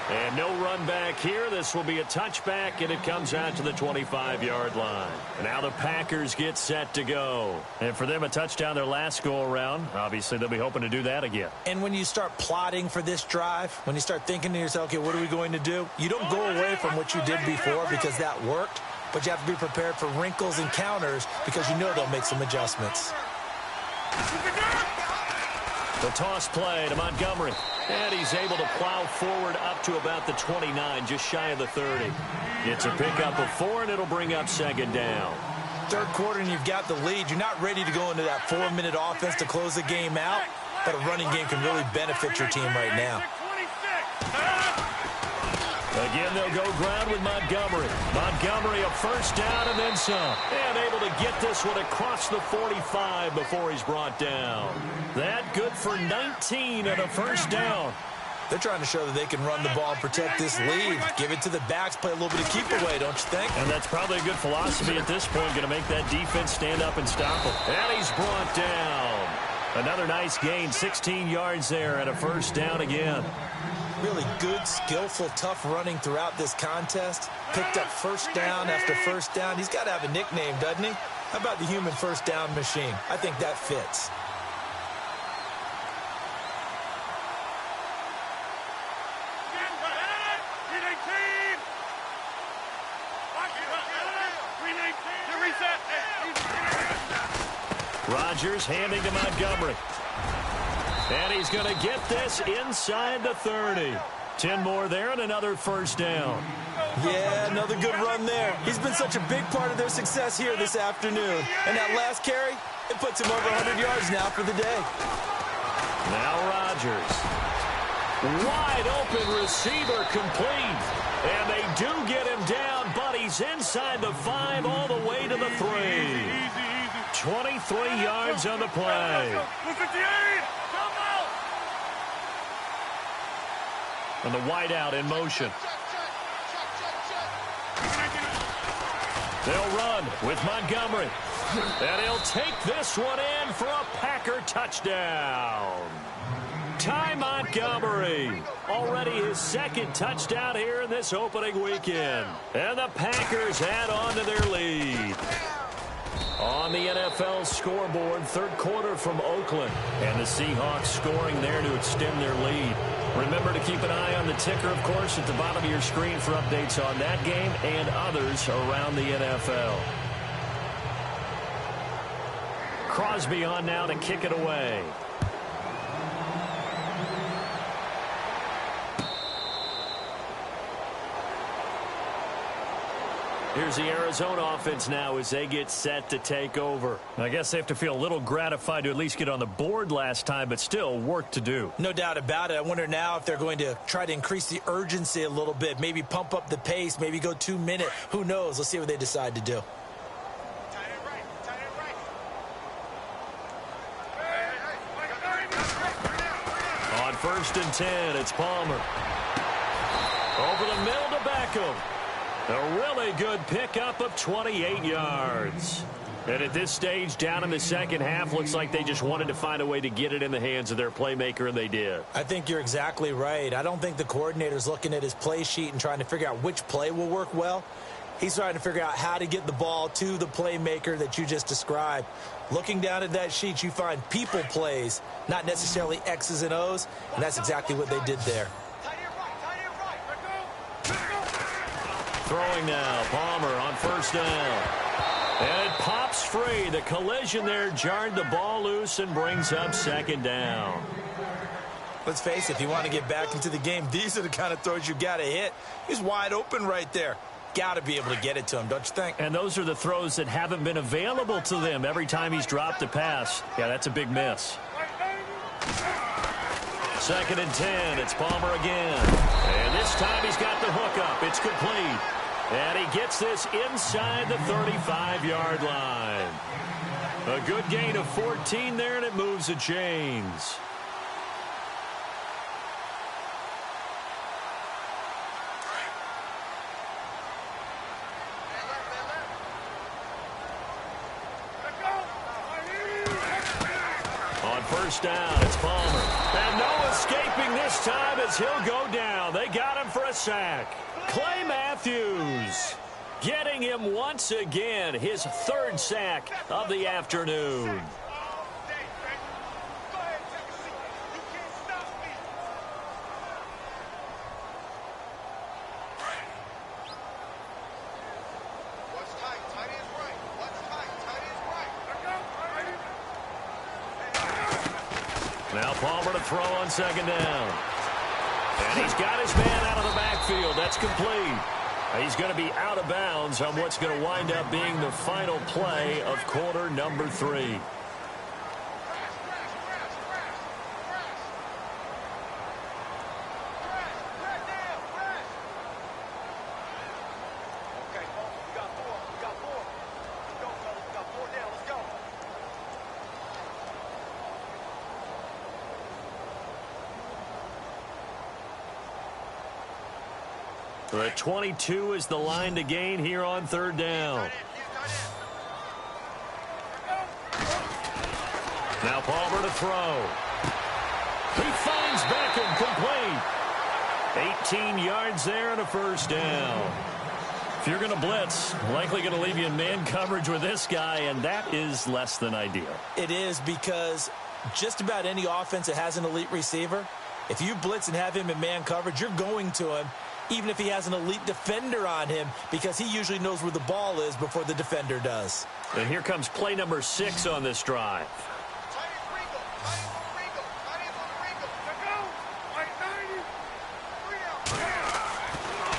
And no run back here. This will be a touchback, and it comes out to the 25-yard line. And now the Packers get set to go. And for them, a touchdown their last go-around. Obviously, they'll be hoping to do that again. And when you start plotting for this drive, when you start thinking to yourself, okay, what are we going to do? You don't go away from what you did before because that worked, but you have to be prepared for wrinkles and counters because you know they'll make some adjustments. The toss play to Montgomery. And he's able to plow forward up to about the 29, just shy of the 30. It's a pickup of 4, and it'll bring up 2nd down. 3rd quarter, and you've got the lead. You're not ready to go into that 4-minute offense to close the game out, but a running game can really benefit your team right now. Again, they'll go ground with Montgomery. Montgomery, a 1st down and then some. And able to get this one across the 45 before he's brought down. That good for 19 and a 1st down. They're trying to show that they can run the ball and protect this lead. Give it to the backs, play a little bit of keep away, don't you think? And that's probably a good philosophy at this point. Going to make that defense stand up and stop him. And he's brought down. Another nice gain, 16 yards there and a 1st down again. Really good, skillful, tough running throughout this contest. Picked up 1st down after 1st down. He's got to have a nickname, doesn't he? How about the human 1st down machine? I think that fits. Rodgers handing to Montgomery. And he's going to get this inside the 30. 10 more there and another 1st down. Yeah, another good run there. He's been such a big part of their success here this afternoon. And that last carry, it puts him over 100 yards now for the day. Now Rodgers. Wide open receiver complete. And they do get him down, but he's inside the 5 all the way to the 3. 23 yards on the play. And the wideout in motion. They'll run with Montgomery. And he'll take this one in for a Packer touchdown. Ty Montgomery. Already his 2nd touchdown here in this opening weekend. And the Packers add on to their lead. On the NFL scoreboard, third quarter from Oakland. And the Seahawks scoring there to extend their lead. Remember to keep an eye on the ticker, of course, at the bottom of your screen for updates on that game and others around the NFL. Crosby on now to kick it away. Here's the Arizona offense now as they get set to take over. I guess they have to feel a little gratified to at least get on the board last time, but still work to do. No doubt about it. I wonder now if they're going to try to increase the urgency a little bit, maybe pump up the pace, maybe go 2 minute. Who knows? Let's see what they decide to do. On 1st and 10, it's Palmer. Over the middle to Beckham. A really good pickup of 28 yards. And at this stage, down in the second half, looks like they just wanted to find a way to get it in the hands of their playmaker, and they did. I think you're exactly right. I don't think the coordinator's looking at his play sheet and trying to figure out which play will work well. He's trying to figure out how to get the ball to the playmaker that you just described. Looking down at that sheet, you find people plays, not necessarily X's and O's, and that's exactly what they did there. Throwing now, Palmer on 1st down. And it pops free. The collision there jarred the ball loose and brings up 2nd down. Let's face it, if you want to get back into the game, these are the kind of throws you got to hit. He's wide open right there. Got to be able to get it to him, don't you think? And those are the throws that haven't been available to them every time he's dropped a pass. Yeah, that's a big miss. 2nd and 10, it's Palmer again. And this time he's got the hook up. It's complete. And he gets this inside the 35-yard line. A good gain of 14 there, and it moves the chains. On 1st down, it's Palmer. And no escaping this time as he'll go down. They got him for a sack. Clay Matthews getting him once again, his 3rd sack of the afternoon. Now Palmer to throw on 2nd down. And he's got his man out of the backfield. That's complete. He's going to be out of bounds on what's going to wind up being the final play of quarter number 3. The 22 is the line to gain here on 3rd down. Now Palmer to throw. He finds Beckham complete. 18 yards there and a 1st down. If you're going to blitz, likely going to leave you in man coverage with this guy, and that is less than ideal. It is, because just about any offense that has an elite receiver, if you blitz and have him in man coverage, you're going to him, even if he has an elite defender on him, because he usually knows where the ball is before the defender does. And here comes play number 6 on this drive.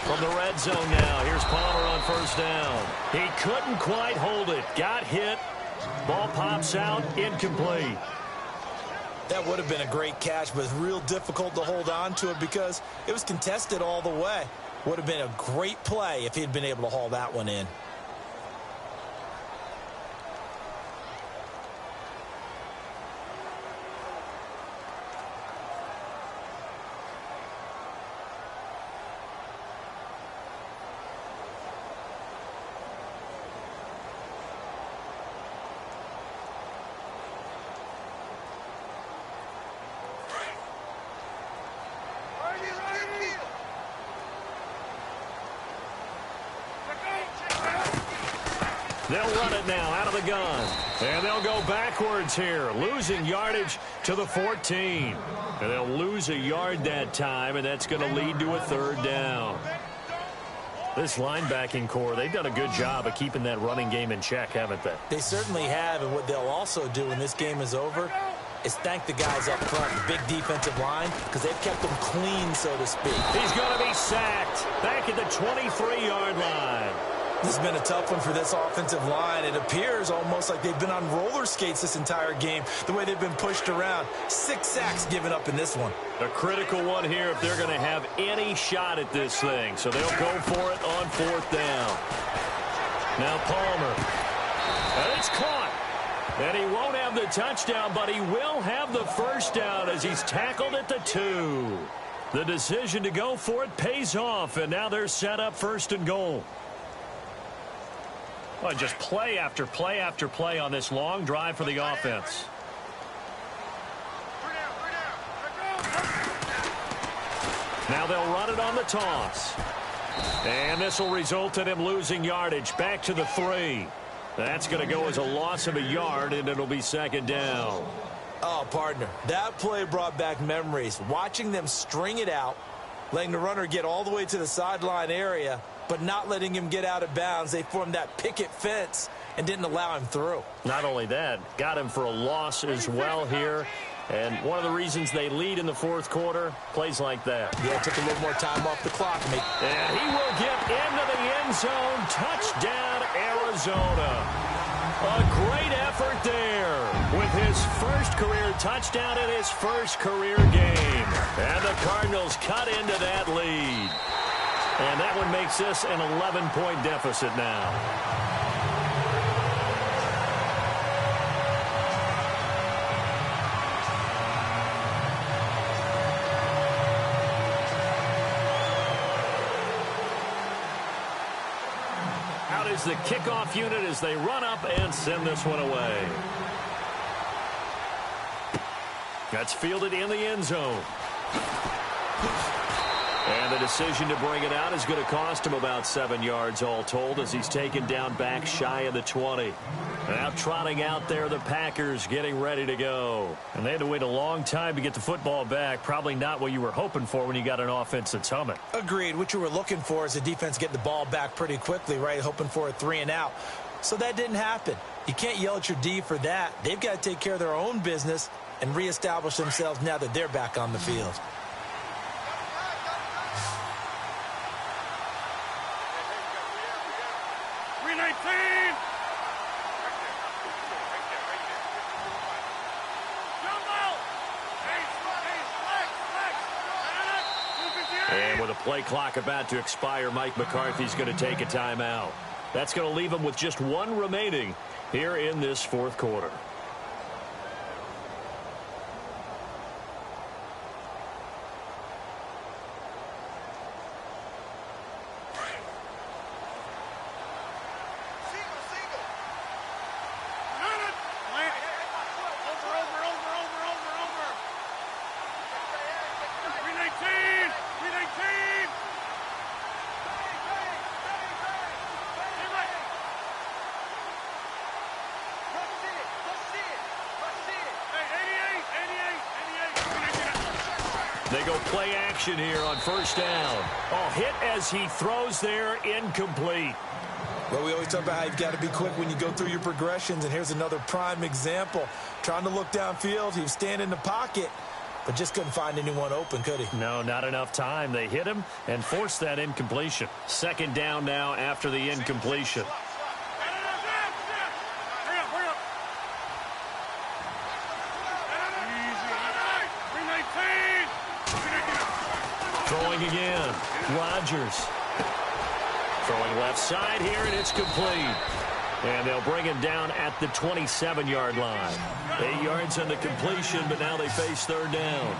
From the red zone now, here's Palmer on 1st down. He couldn't quite hold it. Got hit. Ball pops out, incomplete. That would have been a great catch, but it's real difficult to hold on to it because it was contested all the way. Would have been a great play if he had been able to haul that one in. They'll run it now out of the gun. And they'll go backwards here, losing yardage to the 14. And they'll lose a yard that time, and that's going to lead to a third down. This linebacking core, they've done a good job of keeping that running game in check, haven't they? They certainly have, and what they'll also do when this game is over is thank the guys up front, the big defensive line, because they've kept them clean, so to speak. He's going to be sacked back at the 23-yard line. This has been a tough one for this offensive line. It appears almost like they've been on roller skates this entire game, the way they've been pushed around. 6 sacks given up in this one. A critical one here if they're going to have any shot at this thing. So they'll go for it on 4th down. Now Palmer. And it's caught. And he won't have the touchdown, but he will have the first down as he's tackled at the 2. The decision to go for it pays off, and now they're set up 1st and goal. Well, just play after play after play on this long drive for the offense. Now they'll run it on the toss. And this will result in him losing yardage back to the 3. That's going to go as a loss of a yard, and it'll be 2nd down. Oh, partner, that play brought back memories. Watching them string it out, letting the runner get all the way to the sideline area, but not letting him get out of bounds. They formed that picket fence and didn't allow him through. Not only that, got him for a loss as well here. And one of the reasons they lead in the 4th quarter, plays like that. Yeah, took a little more time off the clock. And he will get into the end zone. Touchdown, Arizona. A great effort there with his first career touchdown in his first career game. And the Cardinals cut into that lead. And that one makes this an 11-point deficit now. Out is the kickoff unit as they run up and send this one away. That's fielded in the end zone. And the decision to bring it out is going to cost him about 7 yards all told as he's taken down back shy of the 20. Now trotting out there, the Packers getting ready to go. And they had to wait a long time to get the football back. Probably not what you were hoping for when you got an offense that's humming. Agreed. What you were looking for is the defense getting the ball back pretty quickly, right? Hoping for a 3 and out. So that didn't happen. You can't yell at your D for that. They've got to take care of their own business and reestablish themselves now that they're back on the field. And with a play clock about to expire, Mike McCarthy's going to take a timeout. That's going to leave him with just 1 remaining here in this 4th quarter. They go play action here on 1st down. Oh, hit as he throws there, incomplete. Well, we always talk about how you've got to be quick when you go through your progressions, and here's another prime example. Trying to look downfield, he was standing in the pocket, but just couldn't find anyone open, could he? No, not enough time. They hit him and forced that incompletion. 2nd down now after the incompletion. Throwing again. Rodgers. Throwing left side here, and it's complete. And they'll bring him down at the 27-yard line. 8 yards on the completion, but now they face 3rd down.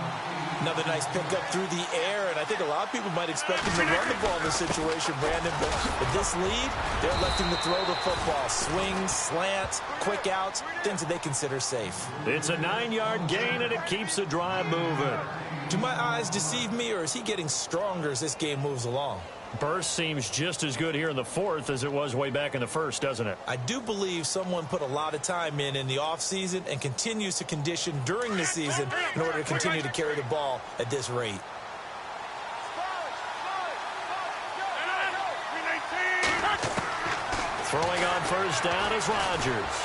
Another nice pickup through the air, and I think a lot of people might expect him to run the ball in this situation, Brandon. But with this lead, they're electing to throw the football. Swings, slants, quick outs, things that they consider safe. It's a 9-yard gain, and it keeps the drive moving. Do my eyes deceive me, or is he getting stronger as this game moves along? Burst seems just as good here in the fourth as it was way back in the first, doesn't it? I do believe someone put a lot of time in the offseason and continues to condition during the season in order to continue to carry the ball at this rate. Throwing on first down is Rodgers.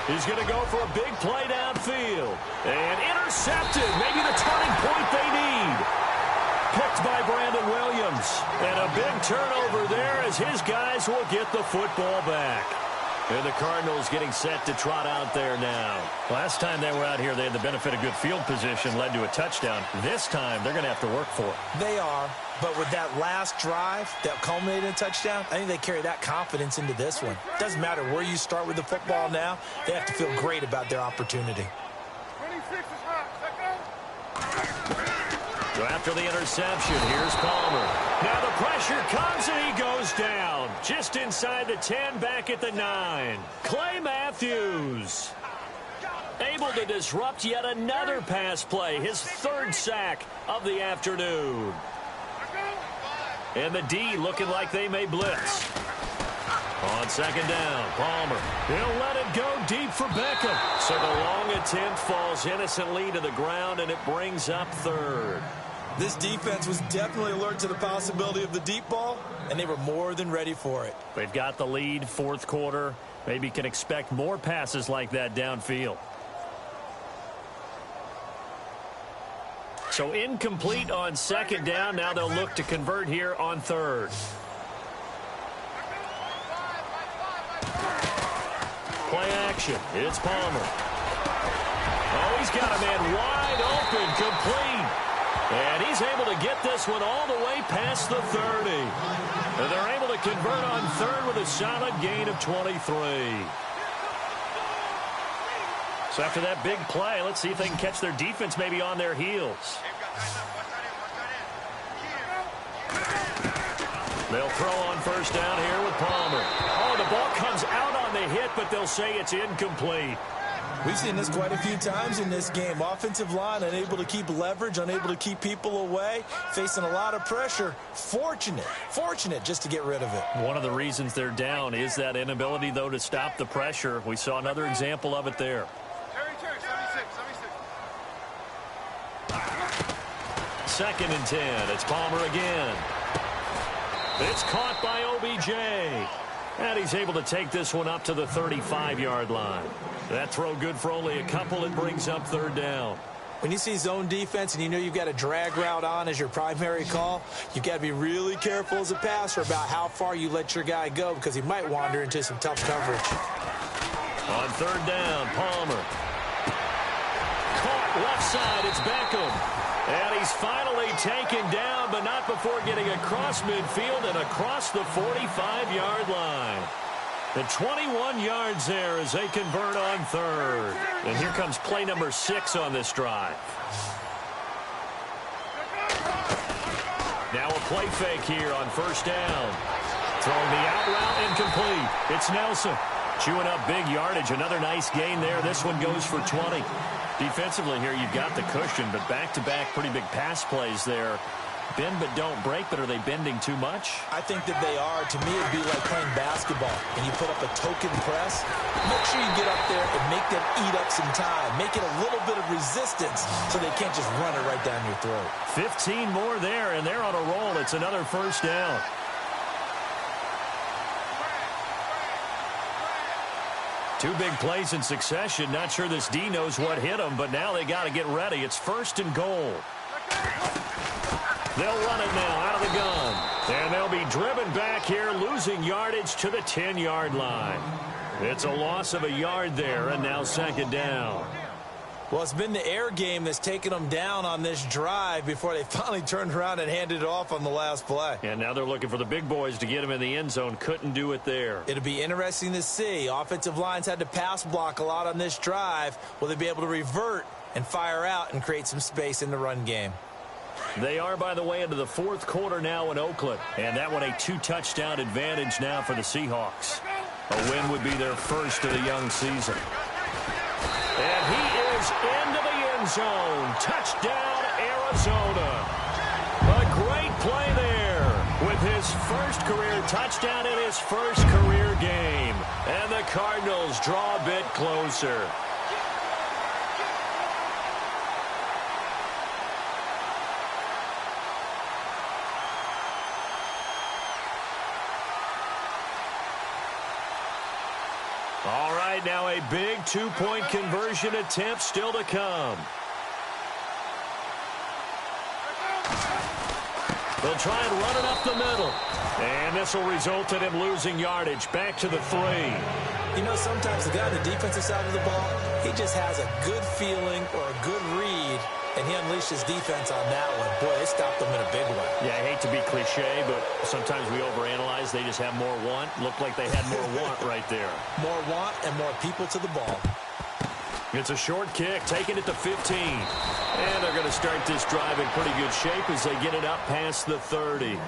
He's going to go for a big play downfield. And intercepted. Maybe the turning point they need. Picked by Brandon Williams. And a big turnover there as his guys will get the football back. And the Cardinals getting set to trot out there now. Last time they were out here, they had the benefit of good field position, led to a touchdown. This time, they're going to have to work for it. They are. But with that last drive that culminated in a touchdown, I think they carry that confidence into this one. Doesn't matter where you start with the football now. They have to feel great about their opportunity. 26 is hot. So after the interception, here's Palmer. Now the pressure comes and he goes down. Just inside the 10, back at the 9. Clay Matthews able to disrupt yet another pass play. His third sack of the afternoon. And the D looking like they may blitz. On second down, Palmer. He'll let it go deep for Beckham. So the long attempt falls innocently to the ground, and it brings up third. This defense was definitely alert to the possibility of the deep ball, and they were more than ready for it. They've got the lead, fourth quarter. Maybe can expect more passes like that downfield. So incomplete on second down. Now they'll look to convert here on third. Play action. It's Palmer. Oh, he's got a man wide open, complete. And he's able to get this one all the way past the 30. And they're able to convert on third with a solid gain of 23. So after that big play, let's see if they can catch their defense maybe on their heels. They'll throw on first down here with Palmer. Oh, the ball comes out on the hit, but they'll say it's incomplete. We've seen this quite a few times in this game. Offensive line unable to keep leverage, unable to keep people away, facing a lot of pressure. Fortunate just to get rid of it. One of the reasons they're down is that inability, though, to stop the pressure. We saw another example of it there. Terry, 76. Second and 10. It's Palmer again. It's caught by OBJ. And he's able to take this one up to the 35-yard line. That throw good for only a couple. It brings up third down. When you see zone defense and you know you've got a drag route on as your primary call, you've got to be really careful as a passer about how far you let your guy go because he might wander into some tough coverage. On third down, Palmer. Caught left side. It's Beckham. And he's finally taken down, but not before getting across midfield and across the 45-yard line. The 21 yards there as they convert on third. And here comes play number 6 on this drive. Now a play fake here on first down. Throwing the out route incomplete. It's Nelson. Chewing up big yardage. Another nice gain there. This one goes for 20. Defensively here, you've got the cushion, but back-to-back pretty big pass plays there. Bend but don't break, but are they bending too much? I think that they are. To me, it'd be like playing basketball. When you put up a token press, make sure you get up there and make them eat up some time. Make it a little bit of resistance so they can't just run it right down your throat. 15 more there, and they're on a roll. It's another first down. Two big plays in succession. Not sure this D knows what hit them, but now they got to get ready. It's first and goal. They'll run it now out of the gun. And they'll be driven back here, losing yardage to the 10-yard line. It's a loss of a yard there, and now second down. Well, it's been the air game that's taken them down on this drive before they finally turned around and handed it off on the last play. And now they're looking for the big boys to get him in the end zone. Couldn't do it there. It'll be interesting to see. Offensive lines had to pass block a lot on this drive. Will they be able to revert and fire out and create some space in the run game? They are, by the way, into the fourth quarter now in Oakland. And that one a 2-touchdown advantage now for the Seahawks. A win would be their first of the young season. And he is into the end zone. Touchdown, Arizona. A great play there his first career touchdown in his first career game. And the Cardinals draw a bit closer. All right, now a big two-point conversion attempt still to come. They'll try and run it up the middle. And this will result in him losing yardage. Back to the 3. You know, sometimes the guy on the defensive side of the ball, he just has a good feeling or a good read, and he unleashed his defense on that one. Boy, they stopped him in a big way. Yeah, I hate to be cliche, but sometimes we overanalyze. They just have more want. Looked like they had more want right there. More want and more people to the ball. It's a short kick, taking it to 15. And they're going to start this drive in pretty good shape as they get it up past the 30.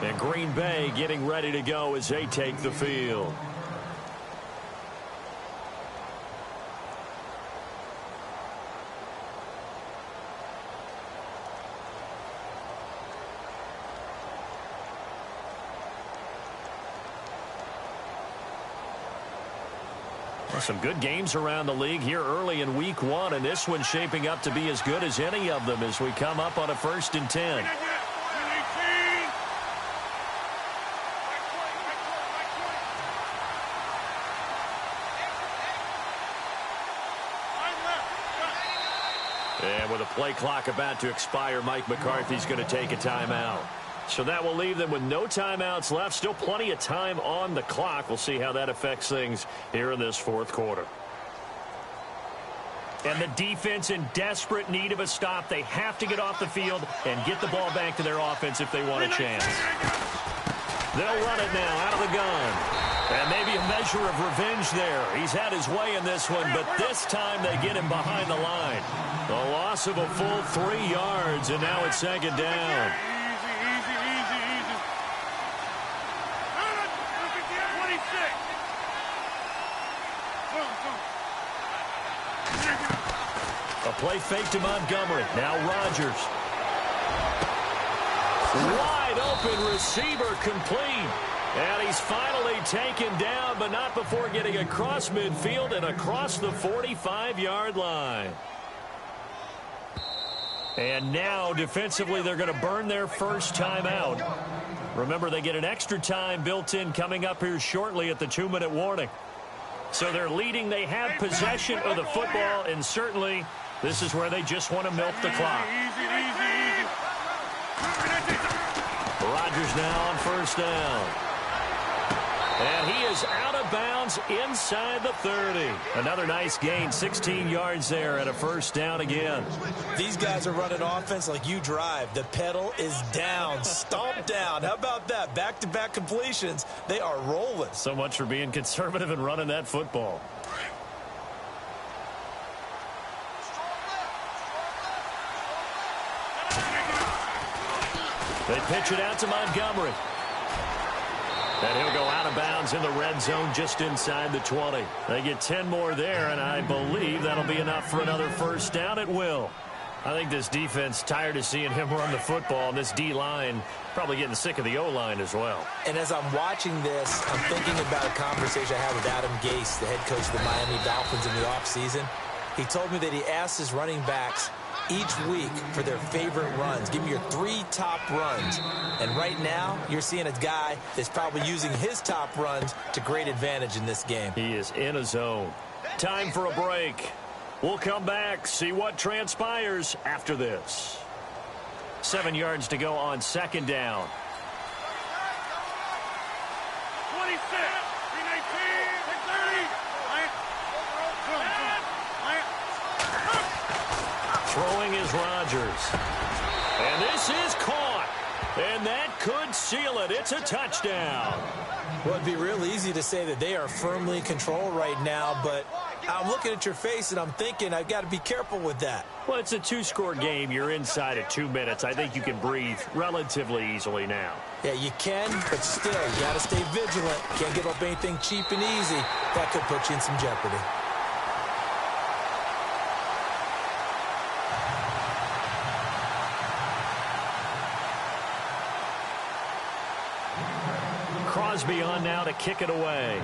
And Green Bay getting ready to go as they take the field. Some good games around the league here early in week 1, and this one's shaping up to be as good as any of them as we come up on a 1st and 10. And with a play clock about to expire, Mike McCarthy's going to take a timeout. So that will leave them with no timeouts left. Still plenty of time on the clock. We'll see how that affects things here in this 4th quarter. And the defense in desperate need of a stop. They have to get off the field and get the ball back to their offense if they want a chance. They'll run it now out of the gun. And maybe a measure of revenge there. He's had his way in this one, but this time they get him behind the line. The loss of a full 3 yards, and now it's 2nd down. A play fake to Montgomery. Now Rodgers. Wide open receiver complete. And he's finally taken down, but not before getting across midfield and across the 45-yard line. And now, defensively, they're going to burn their first timeout. Remember, they get an extra time built in coming up here shortly at the 2-minute warning. So they're leading. They have possession of the football, and certainly this is where they just want to milk the clock. Rodgers now on 1st down. And he is out of bounds inside the 30. Another nice gain, 16 yards there, and a 1st down again. These guys are running offense like you drive. The pedal is down, stomp down. How about that? Back-to-back completions. They are rolling. So much for being conservative and running that football. They pitch it out to Montgomery. And he'll go out of bounds in the red zone just inside the 20. They get 10 more there, and I believe that'll be enough for another 1st down at will. I think this defense tired of seeing him run the football, and this D-line probably getting sick of the O-line as well. And as I'm watching this, I'm thinking about a conversation I had with Adam Gase, the head coach of the Miami Dolphins in the offseason. He told me that he asked his running backs each week for their favorite runs. Give me your 3 top runs. And right now, you're seeing a guy that's probably using his top runs to great advantage in this game. He is in a zone. Time for a break. We'll come back, see what transpires after this. 7 yards to go on 2nd down. 26, 319. Throwing is Rodgers. And this is caught. And that could seal it. It's a touchdown. Well, it'd be real easy to say that they are firmly in control right now, but I'm looking at your face and I'm thinking I've got to be careful with that. Well, it's a 2-score game. You're inside of 2 minutes. I think you can breathe relatively easily now. Yeah, you can, but still, you got to stay vigilant. Can't give up anything cheap and easy. That could put you in some jeopardy. Crosby on now to kick it away.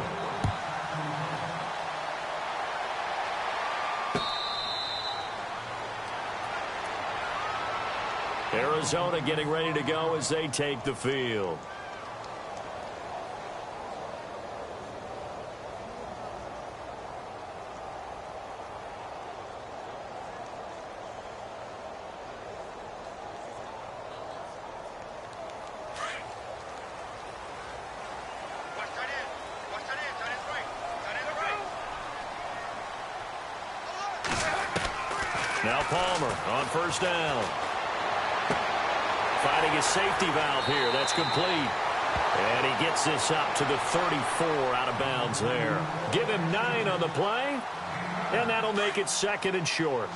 Arizona getting ready to go as they take the field. Now Palmer on first down. Finding his safety valve here. That's complete. And he gets this up to the 34 out of bounds there. Give him 9 on the play. And that'll make it 2nd and short.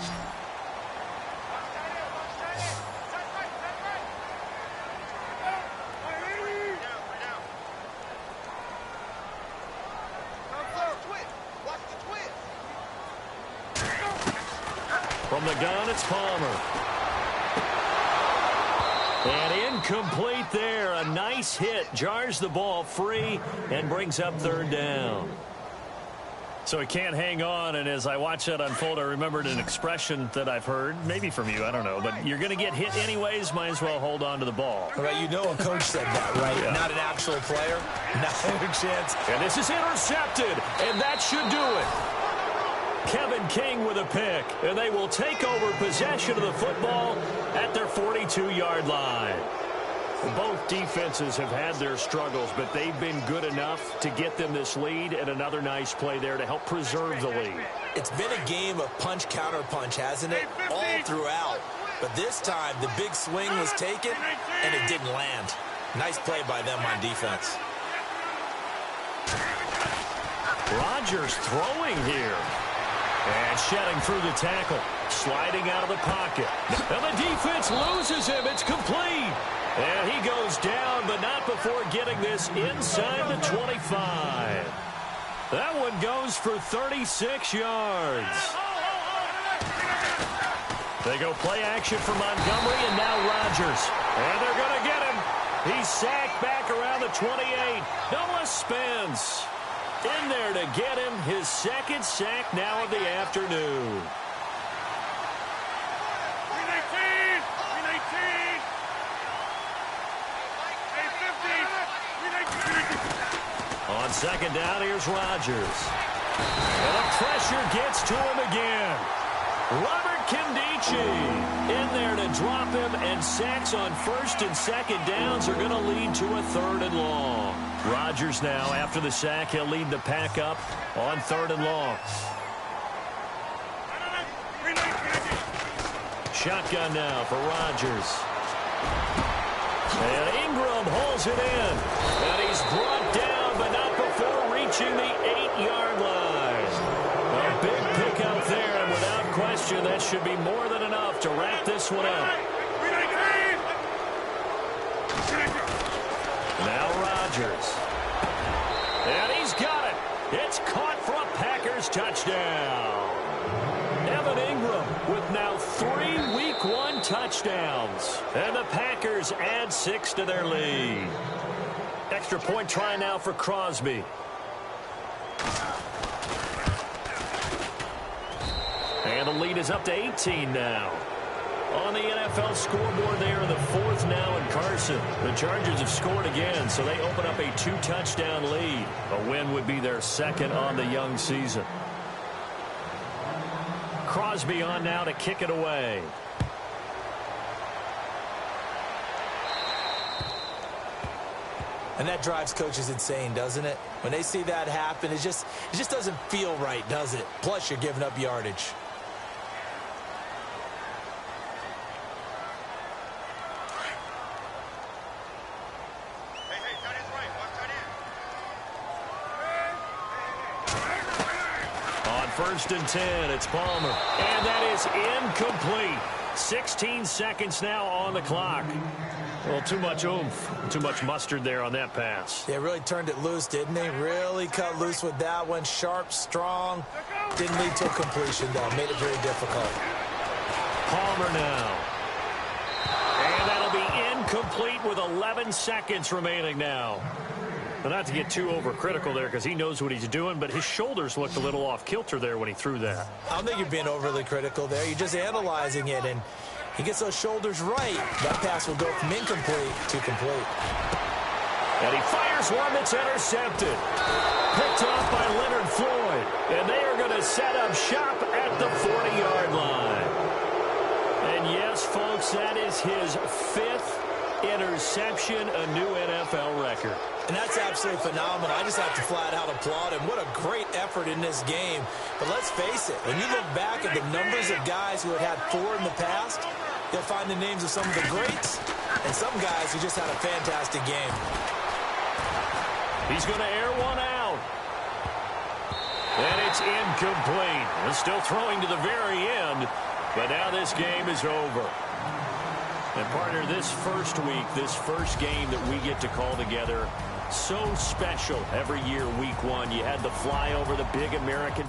From the gun, it's Palmer. And incomplete there. A nice hit. Jars the ball free and brings up 3rd down. So he can't hang on, and as I watch that unfold, I remembered an expression that I've heard, maybe from you, I don't know, but you're going to get hit anyways, might as well hold on to the ball. Right, you know a coach said that, right? Yeah. Not an actual player. Not a chance. And this is intercepted, and that should do it. Kevin King with a pick, and they will take over possession of the football at their 42-yard line. Both defenses have had their struggles, but they've been good enough to get them this lead, and another nice play there to help preserve the lead. It's been a game of punch-counter-punch, hasn't it? All throughout. But this time, the big swing was taken, and it didn't land. Nice play by them on defense. Rodgers throwing here. And shedding through the tackle. Sliding out of the pocket. And the defense loses him. It's complete. And he goes down, but not before getting this inside the 25. That one goes for 36 yards. They go play action for Montgomery, and now Rodgers. And they're going to get him. He's sacked back around the 28. Noah Spence in there to get him his 2nd sack now of the afternoon. On 2nd down, here's Rodgers. And the pressure gets to him again. Robert Kindici in there to drop him, and sacks on 1st and 2nd downs are going to lead to a 3rd and long. Rodgers now, after the sack, he'll lead the pack up on 3rd and long. Shotgun now for Rodgers. And Ingram holds it in. And he's brought down, but not before reaching the 8-yard line. A big pickup there, and without question, that should be more than enough to wrap this one up. Now Rodgers. And he's got it. It's caught for a Packers touchdown. Evan Ingram with now 3 Week 1 touchdowns. And the Packers add 6 to their lead. Extra point try now for Crosby. And the lead is up to 18 now. On the NFL scoreboard there in the 4th now in Carson. The Chargers have scored again, so they open up a 2-touchdown lead. A win would be their 2nd on the young season. Crosby on now to kick it away. And that drives coaches insane, doesn't it? When they see that happen, it just doesn't feel right, does it? Plus, you're giving up yardage. On 1st and 10, it's Palmer. And that is incomplete. 16 seconds now on the clock. Well, too much oomph, too much mustard there on that pass. They really turned it loose, didn't they? Really cut loose with that one. Sharp, strong. Didn't lead to a completion, though. Made it very difficult. Palmer now. And that'll be incomplete with 11 seconds remaining now. Well, not to get too overcritical there because he knows what he's doing, but his shoulders looked a little off kilter there when he threw that. I don't think you're being overly critical there. You're just analyzing it, and he gets those shoulders right. That pass will go from incomplete to complete. And he fires one that's intercepted. Picked off by Leonard Floyd. And they are going to set up shop at the 40-yard line. And yes, folks, that is his 5th interception, a new NFL record. And that's absolutely phenomenal. I just have to flat out applaud him. What a great effort in this game. But let's face it, when you look back at the numbers of guys who had 4 in the past, you'll find the names of some of the greats and some guys who just had a fantastic game. He's going to air one out. And it's incomplete. He's still throwing to the very end, but now this game is over. And, partner, this first week, this first game that we get to call together, so special every year, week 1. You had the flyover, the big American